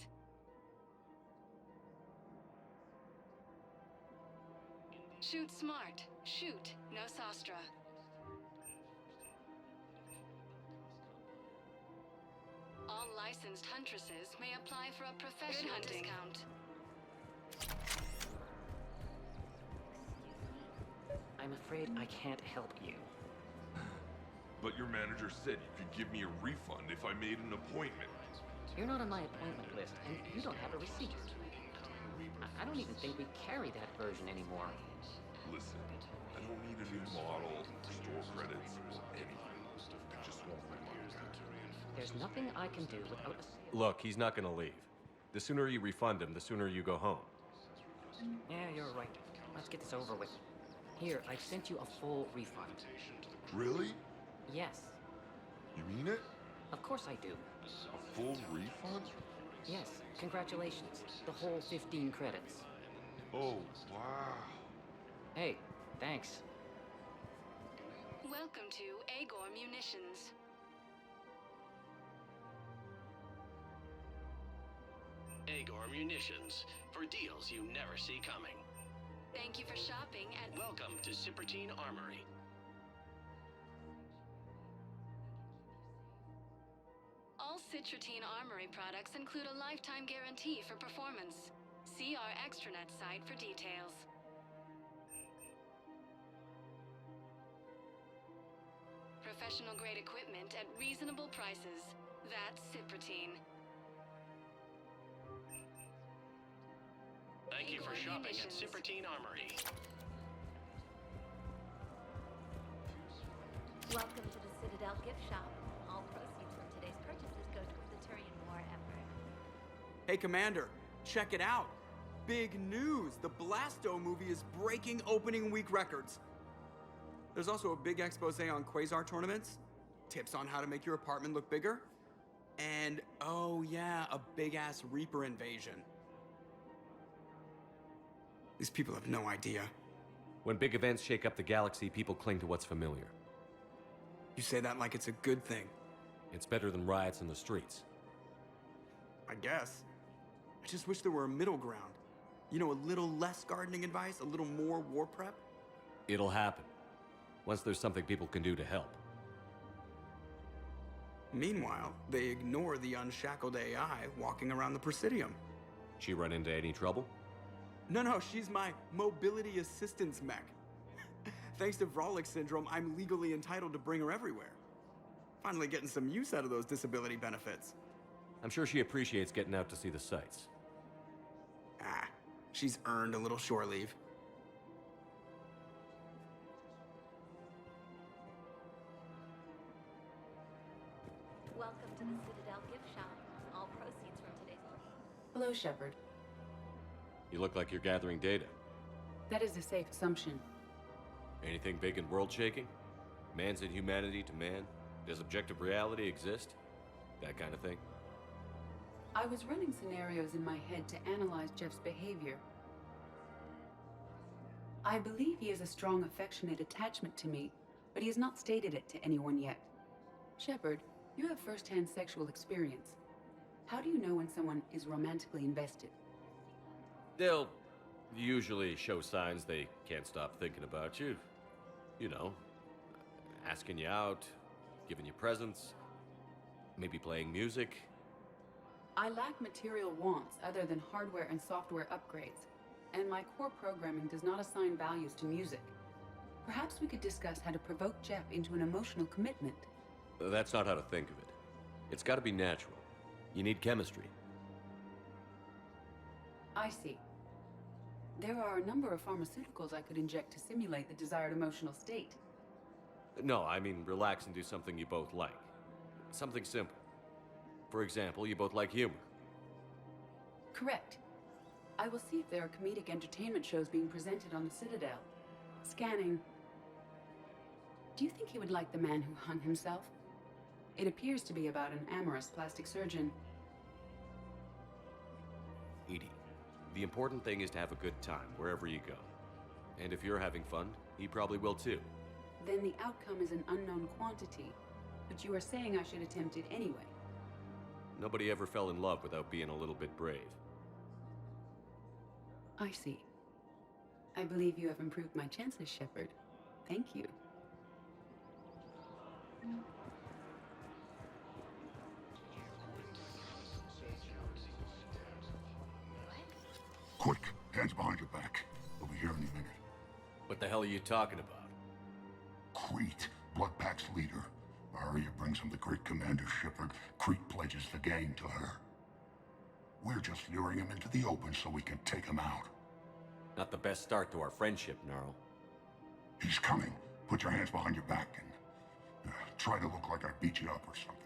Shoot smart. Shoot Nosastra. All licensed huntresses may apply for a professional discount. I'm afraid I can't help you. But your manager said you could give me a refund if I made an appointment. You're not on my appointment list, and you don't have a receipt. I don't even think we carry that version anymore. Listen, I don't need a new model, store credits, or anything. I just want my money back. There's nothing I can do without a... Look, he's not gonna leave. The sooner you refund him, the sooner you go home. Yeah, you're right. Let's get this over with. Here, I've sent you a full refund. Really? Yes. You mean it? Of course I do. A full refund? Yes, congratulations. The whole 15 credits. Oh, wow. Hey, thanks. Welcome to Agor Munitions. Agor Munitions, for deals you never see coming. Thank you for shopping at... Welcome to Cypertine Armory. All Citratine Armory products include a lifetime guarantee for performance. See our extranet site for details. Professional grade equipment at reasonable prices. That's Citratine. Thank you for shopping at Citratine Armory. Welcome to the Citadel gift shop. All proceeds from today's purchases go to the Turian War effort. Hey, Commander, check it out. Big news! The Blasto movie is breaking opening week records. There's also a big expose on Quasar tournaments, tips on how to make your apartment look bigger, and, oh yeah, a big-ass Reaper invasion. These people have no idea. When big events shake up the galaxy, people cling to what's familiar. You say that like it's a good thing. It's better than riots in the streets. I guess. I just wish there were a middle ground. You know, a little less gardening advice, a little more war prep. It'll happen. Once there's something people can do to help. Meanwhile, they ignore the unshackled AI walking around the Presidium. She run into any trouble? No, she's my mobility assistance mech. Thanks to Vrolic syndrome, I'm legally entitled to bring her everywhere. Finally getting some use out of those disability benefits. I'm sure she appreciates getting out to see the sights. She's earned a little shore leave. Welcome to the Citadel gift shop. All proceeds from today's... Hello, Shepard. You look like you're gathering data. That is a safe assumption. Anything big and world-shaking? Man's inhumanity to man? Does objective reality exist? That kind of thing? I was running scenarios in my head to analyze Jeff's behavior. I believe he has a strong affectionate attachment to me, but he has not stated it to anyone yet. Shepard, you have first-hand sexual experience. How do you know when someone is romantically invested? They'll usually show signs they can't stop thinking about you. You know, asking you out, giving you presents, maybe playing music. I lack material wants other than hardware and software upgrades, and my core programming does not assign values to music. Perhaps we could discuss how to provoke Jeff into an emotional commitment. That's not how to think of it. It's got to be natural. You need chemistry. I see. There are a number of pharmaceuticals I could inject to simulate the desired emotional state. No, I mean relax and do something you both like. Something simple. For example, you both like humor. Correct. I will see if there are comedic entertainment shows being presented on the Citadel. Scanning. Do you think he would like The Man Who Hung Himself? It appears to be about an amorous plastic surgeon. Edie, the important thing is to have a good time wherever you go. And if you're having fun, he probably will too. Then the outcome is an unknown quantity, but you are saying I should attempt it anyway. Nobody ever fell in love without being a little bit brave. I see. I believe you have improved my chances, Shepard. Thank you. Quick, hands behind your back. We'll be here any minute. What the hell are you talking about? Crete, Bloodpack's leader. Aria brings him the great commander Shepard. Crete pledges the gang to her. We're just luring him into the open so we can take him out. Not the best start to our friendship, Gnarl. He's coming. Put your hands behind your back and try to look like I beat you up or something.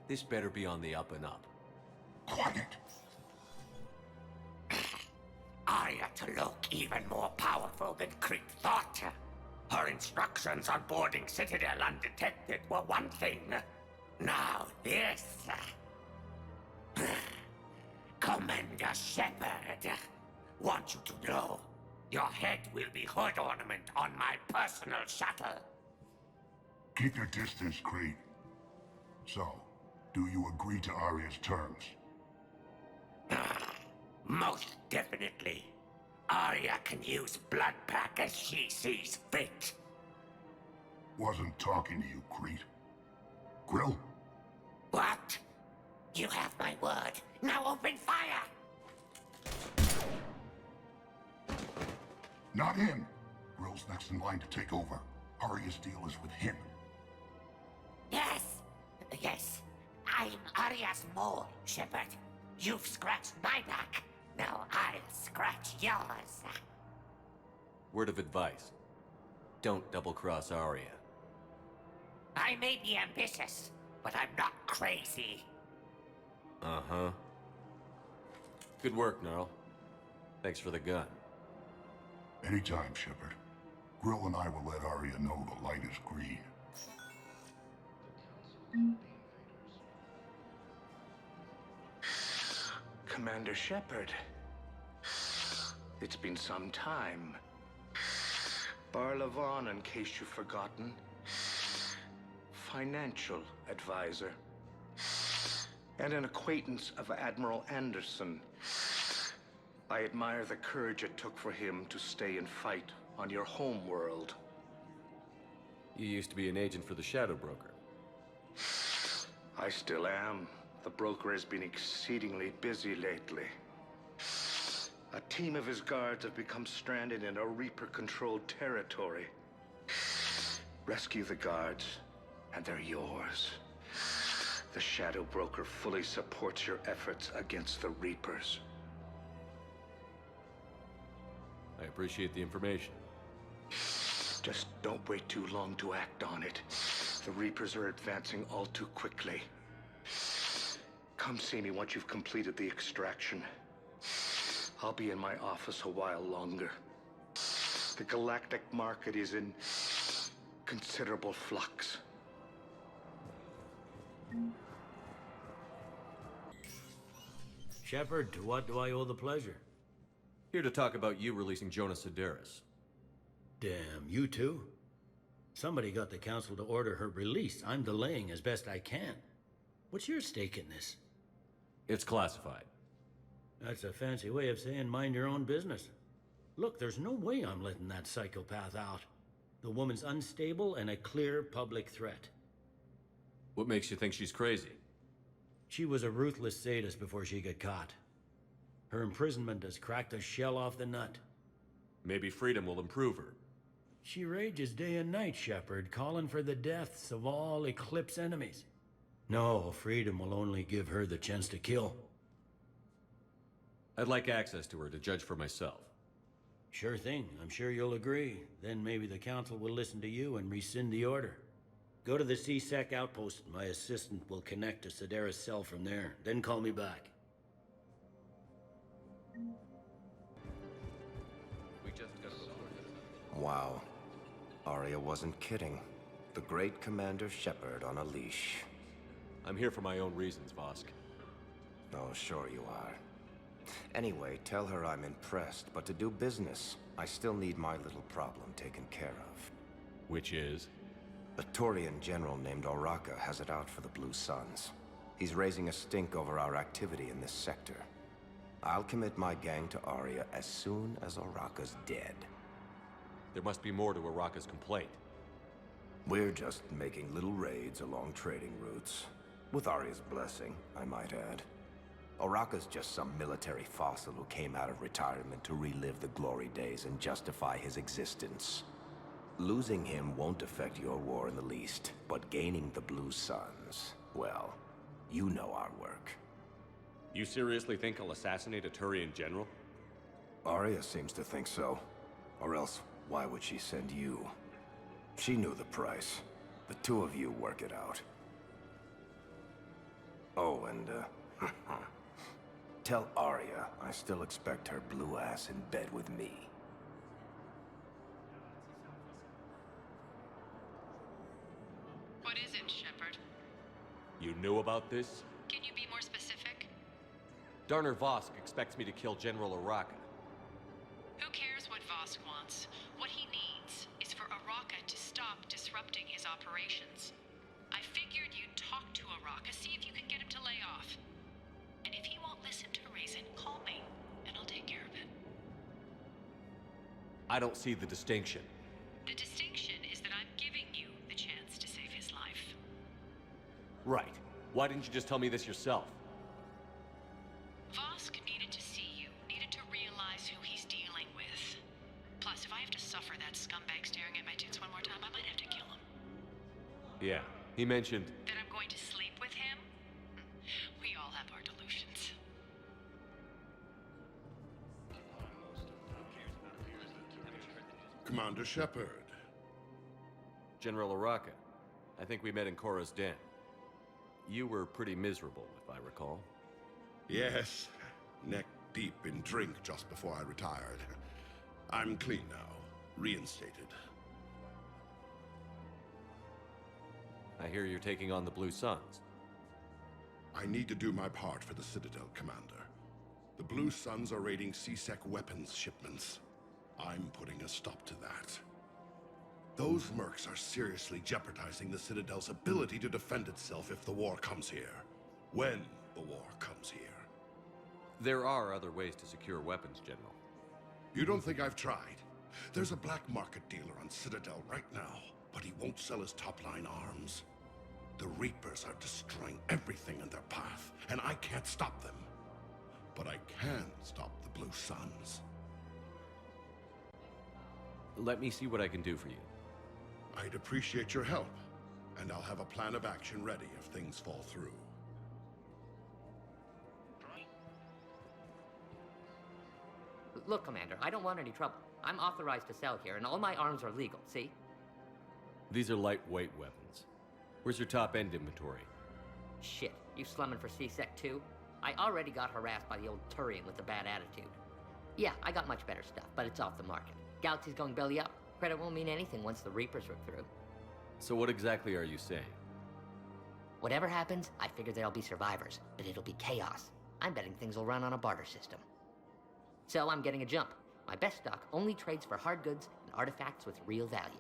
This better be on the up and up. Quiet! Aria T'Loak even more powerful than Crete thought. Her instructions on boarding Citadel undetected were one thing. Now this. Commander Shepard, want you to know, your head will be hood ornament on my personal shuttle. Keep your distance, Crete. So, do you agree to Aria's terms? Most definitely. Aria can use Bloodpack as she sees fit. Wasn't talking to you, Crete. Grill? What? You have my word. Now open fire! Not him. Grill's next in line to take over. Aria's deal is with him. Yes. Yes. I'm Aria's mole, Shepard. You've scratched my back. Now I'll scratch yours. Word of advice. Don't double-cross Aria. I may be ambitious, but I'm not crazy. Uh-huh. Good work, Gnarl. Thanks for the gun. Anytime, Shepard. Grill and I will let Aria know the light is green. Commander Shepard. It's been some time. Barlavon, in case you've forgotten. Financial advisor. And an acquaintance of Admiral Anderson. I admire the courage it took for him to stay and fight on your home world. You used to be an agent for the Shadow Broker. I still am. The broker has been exceedingly busy lately. A team of his guards have become stranded in a Reaper-controlled territory. Rescue the guards, and they're yours. The Shadow Broker fully supports your efforts against the Reapers. I appreciate the information. Just don't wait too long to act on it. The Reapers are advancing all too quickly. Come see me once you've completed the extraction. I'll be in my office a while longer. The galactic market is in considerable flux. Shepard, to what do I owe the pleasure? Here to talk about you releasing Jonas Sedaris. Damn, you too? Somebody got the council to order her release. I'm delaying as best I can. What's your stake in this? It's classified. That's a fancy way of saying mind your own business. Look, there's no way I'm letting that psychopath out. The woman's unstable and a clear public threat. What makes you think she's crazy? She was a ruthless sadist before she got caught. Her imprisonment has cracked the shell off the nut. Maybe freedom will improve her. She rages day and night, Shepard, calling for the deaths of all Eclipse enemies. No, freedom will only give her the chance to kill. I'd like access to her to judge for myself. Sure thing. I'm sure you'll agree. Then maybe the council will listen to you and rescind the order. Go to the C-Sec outpost. My assistant will connect to Sedaris' cell from there. Then call me back. We just got the Wow. Aria wasn't kidding. The great Commander Shepard on a leash. I'm here for my own reasons, Vosk. Oh, sure you are. Anyway, tell her I'm impressed, but to do business, I still need my little problem taken care of. Which is? A Turian general named Oraka has it out for the Blue Suns. He's raising a stink over our activity in this sector. I'll commit my gang to Aria as soon as Oraka's dead. There must be more to Oraka's complaint. We're just making little raids along trading routes. With Aria's blessing, I might add. Oraka's just some military fossil who came out of retirement to relive the glory days and justify his existence. Losing him won't affect your war in the least, but gaining the Blue Suns, well, you know our work. You seriously think I'll assassinate a Turian general? Aria seems to think so. Or else, why would she send you? She knew the price. The two of you work it out. Oh, and, tell Aria I still expect her blue ass in bed with me. What is it, Shepard? You knew about this? Can you be more specific? Darner Vosk expects me to kill General Oraka. Who cares what Vosk wants? What he needs is for Oraka to stop disrupting his operations. I figured you'd talk to Oraka, see if you can get him to lay off. And if he won't listen to reason, call me, and I'll take care of it. I don't see the distinction. The distinction is that I'm giving you Right. Why didn't you just tell me this yourself? Vosk needed to see you, needed to realize who he's dealing with. Plus, if I have to suffer that scumbag staring at my tits one more time, I might have to kill him. Yeah, he mentioned... That I'm going to sleep with him? We all have our delusions. Commander Shepard. General Araka. I think we met in Korra's den. You were pretty miserable, if I recall. Yes, neck deep in drink just before I retired. I'm clean now, reinstated. I hear you're taking on the Blue Suns. I need to do my part for the Citadel, Commander. The Blue Suns are raiding C-Sec weapons shipments. I'm putting a stop to that. Those mercs are seriously jeopardizing the Citadel's ability to defend itself if the war comes here. When the war comes here. There are other ways to secure weapons, General. You don't think I've tried? There's a black market dealer on Citadel right now, but he won't sell his top-line arms. The Reapers are destroying everything in their path, and I can't stop them. But I can stop the Blue Suns. Let me see what I can do for you. I'd appreciate your help, and I'll have a plan of action ready if things fall through. Look, Commander, I don't want any trouble. I'm authorized to sell here, and all my arms are legal, see? These are lightweight weapons. Where's your top-end inventory? Shit, you slumming for C-Sec too? I already got harassed by the old Turian with the bad attitude. Yeah, I got much better stuff, but it's off the market. Galaxy's going belly up. Credit won't mean anything once the Reapers rip through. So what exactly are you saying? Whatever happens, I figure there'll be survivors, but it'll be chaos. I'm betting things will run on a barter system. So I'm getting a jump. My best stock only trades for hard goods and artifacts with real value.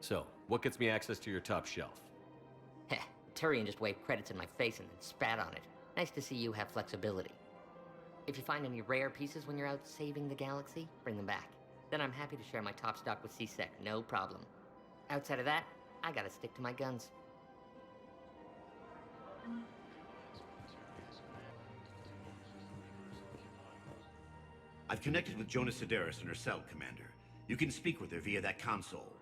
So, what gets me access to your top shelf? Heh, Turian just waved credits in my face and then spat on it. Nice to see you have flexibility. If you find any rare pieces when you're out saving the galaxy, bring them back. Then I'm happy to share my top stock with C-Sec, no problem. Outside of that, I gotta stick to my guns. I've connected with Jonas Sedaris in her cell, Commander. You can speak with her via that console.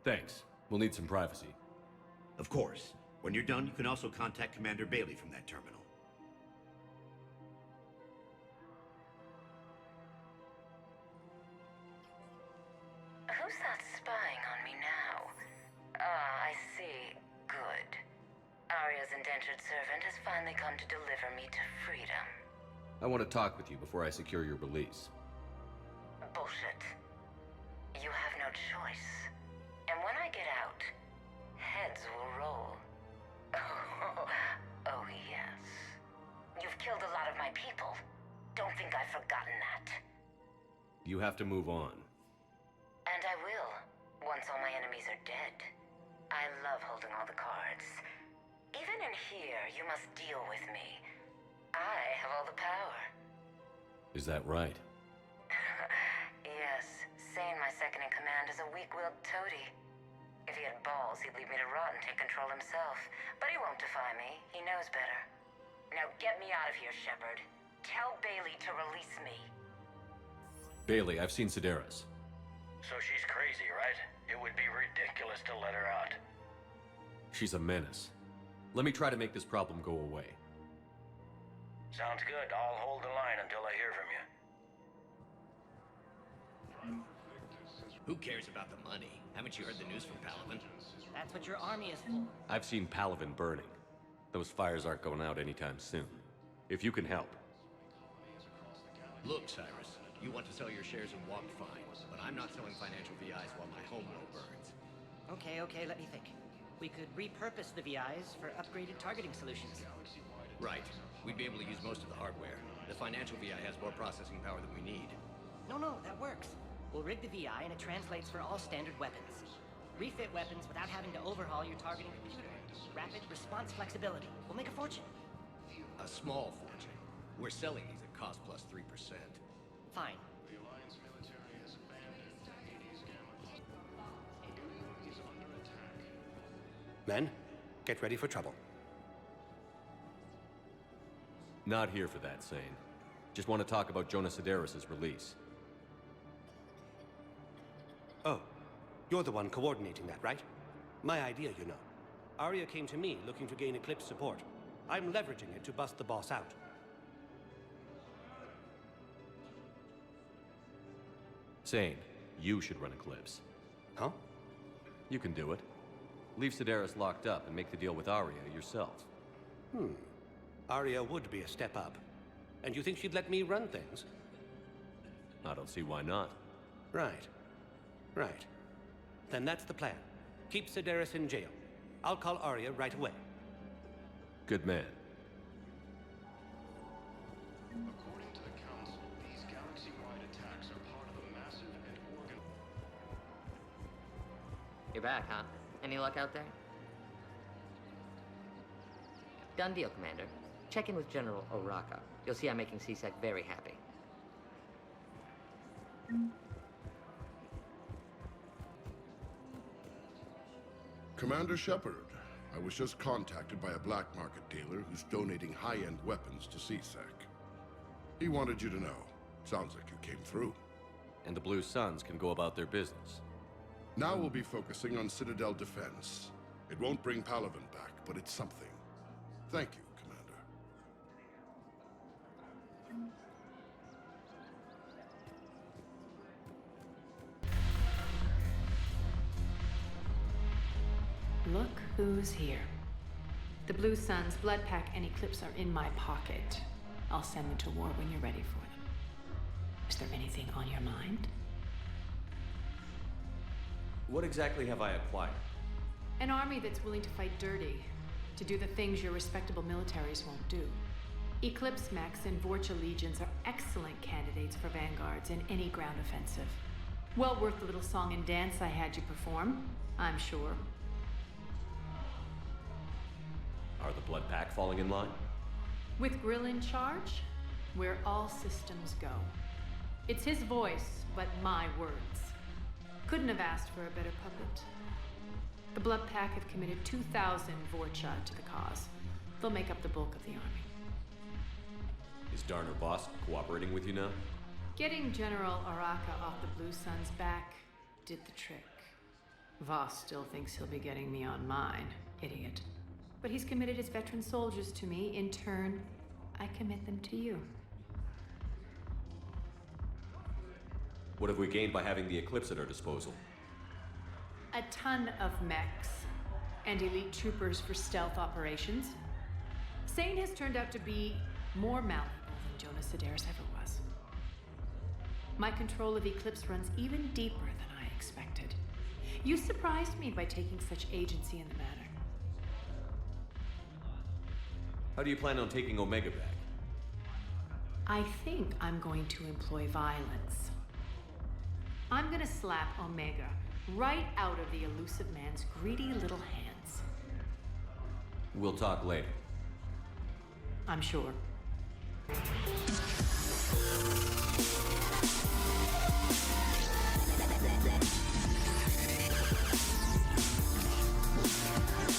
Thanks. We'll need some privacy. Of course. When you're done, you can also contact Commander Bailey from that terminal. Who's that spying on me now? Ah, I see. Good. Aria's indentured servant has finally come to deliver me to freedom. I want to talk with you before I secure your release. Bullshit. You have no choice. And when I get out, heads will roll. Oh, yes. You've killed a lot of my people. Don't think I've forgotten that. You have to move on. And I will, once all my enemies are dead. I love holding all the cards. Even in here, you must deal with me. I have all the power. Is that right? Yes, Sane, my second-in-command, is a weak-willed toady. If he had balls, he'd leave me to rot and take control himself. But he won't defy me. He knows better. Now get me out of here, Shepard. Tell Bailey to release me. Bailey, I've seen Sedaris. So she's crazy, right? It would be ridiculous to let her out. She's a menace. Let me try to make this problem go away. Sounds good. I'll hold the line until I hear from you. Who cares about the money? Haven't you heard the news from Palaven? That's what your army is for. I've seen Palaven burning. Those fires aren't going out anytime soon. If you can help. Look, Cyrus, you want to sell your shares in Walk Fine, but I'm not selling financial VIs while my home loan burns. Okay, let me think. We could repurpose the VIs for upgraded targeting solutions. Right. We'd be able to use most of the hardware. The financial VI has more processing power than we need. No, that works. We'll rig the VI and it translates for all standard weapons. Refit weapons without having to overhaul your targeting computer. Rapid response flexibility. We'll make a fortune. A small fortune. We're selling these at cost plus 3%. Fine. The Alliance military has abandoned Edie's gamma. Is under attack. Men, Get ready for trouble. Not here for that, Sane. Just want to talk about Jonas Sedaris' release. Oh, you're the one coordinating that, right? My idea, you know. Aria came to me looking to gain Eclipse support. I'm leveraging it to bust the boss out. Sane, you should run Eclipse. Huh? You can do it. Leave Sedaris locked up and make the deal with Aria yourself. Aria would be a step up. And you think she'd let me run things? I don't see why not. Right. Right. Then that's the plan. Keep Sedaris in jail. I'll call Aria right away. Good man. According to the Council, these galaxy-wide attacks are part of a massive and organized... You're back, huh? Any luck out there? Done deal, Commander. Check in with General Oraka. You'll see I'm making CSEC very happy. Commander Shepard, I was just contacted by a black market dealer who's donating high-end weapons to CSEC. He wanted you to know. Sounds like you came through. And the Blue Suns can go about their business. Now we'll be focusing on Citadel defense. It won't bring Palaven back, but it's something. Thank you, Commander. Look who's here. The Blue Suns, Blood Pack, and Eclipse are in my pocket. I'll send them to war when you're ready for them. Is there anything on your mind? What exactly have I acquired? An army that's willing to fight dirty, to do the things your respectable militaries won't do. Eclipse Mechs and Vorcha Legions are excellent candidates for vanguards in any ground offensive. Well worth the little song and dance I had you perform, I'm sure. Are the Blood Pack falling in line? With Grill in charge, where all systems go. It's his voice, but my words. Couldn't have asked for a better puppet. The Blood Pack have committed 2,000 Vorcha to the cause. They'll make up the bulk of the army. Is Darner Boss cooperating with you now? Getting General Oraka off the Blue Suns' back did the trick. Voss still thinks he'll be getting me on mine, idiot. But he's committed his veteran soldiers to me. In turn, I commit them to you. What have we gained by having the Eclipse at our disposal? A ton of mechs and elite troopers for stealth operations. Sane has turned out to be more malleable than Jonas Sedaris ever was. My control of Eclipse runs even deeper than I expected. You surprised me by taking such agency in the matter. How do you plan on taking Omega back? I think I'm going to employ violence. I'm gonna slap Omega right out of the elusive man's greedy little hands. We'll talk later. I'm sure.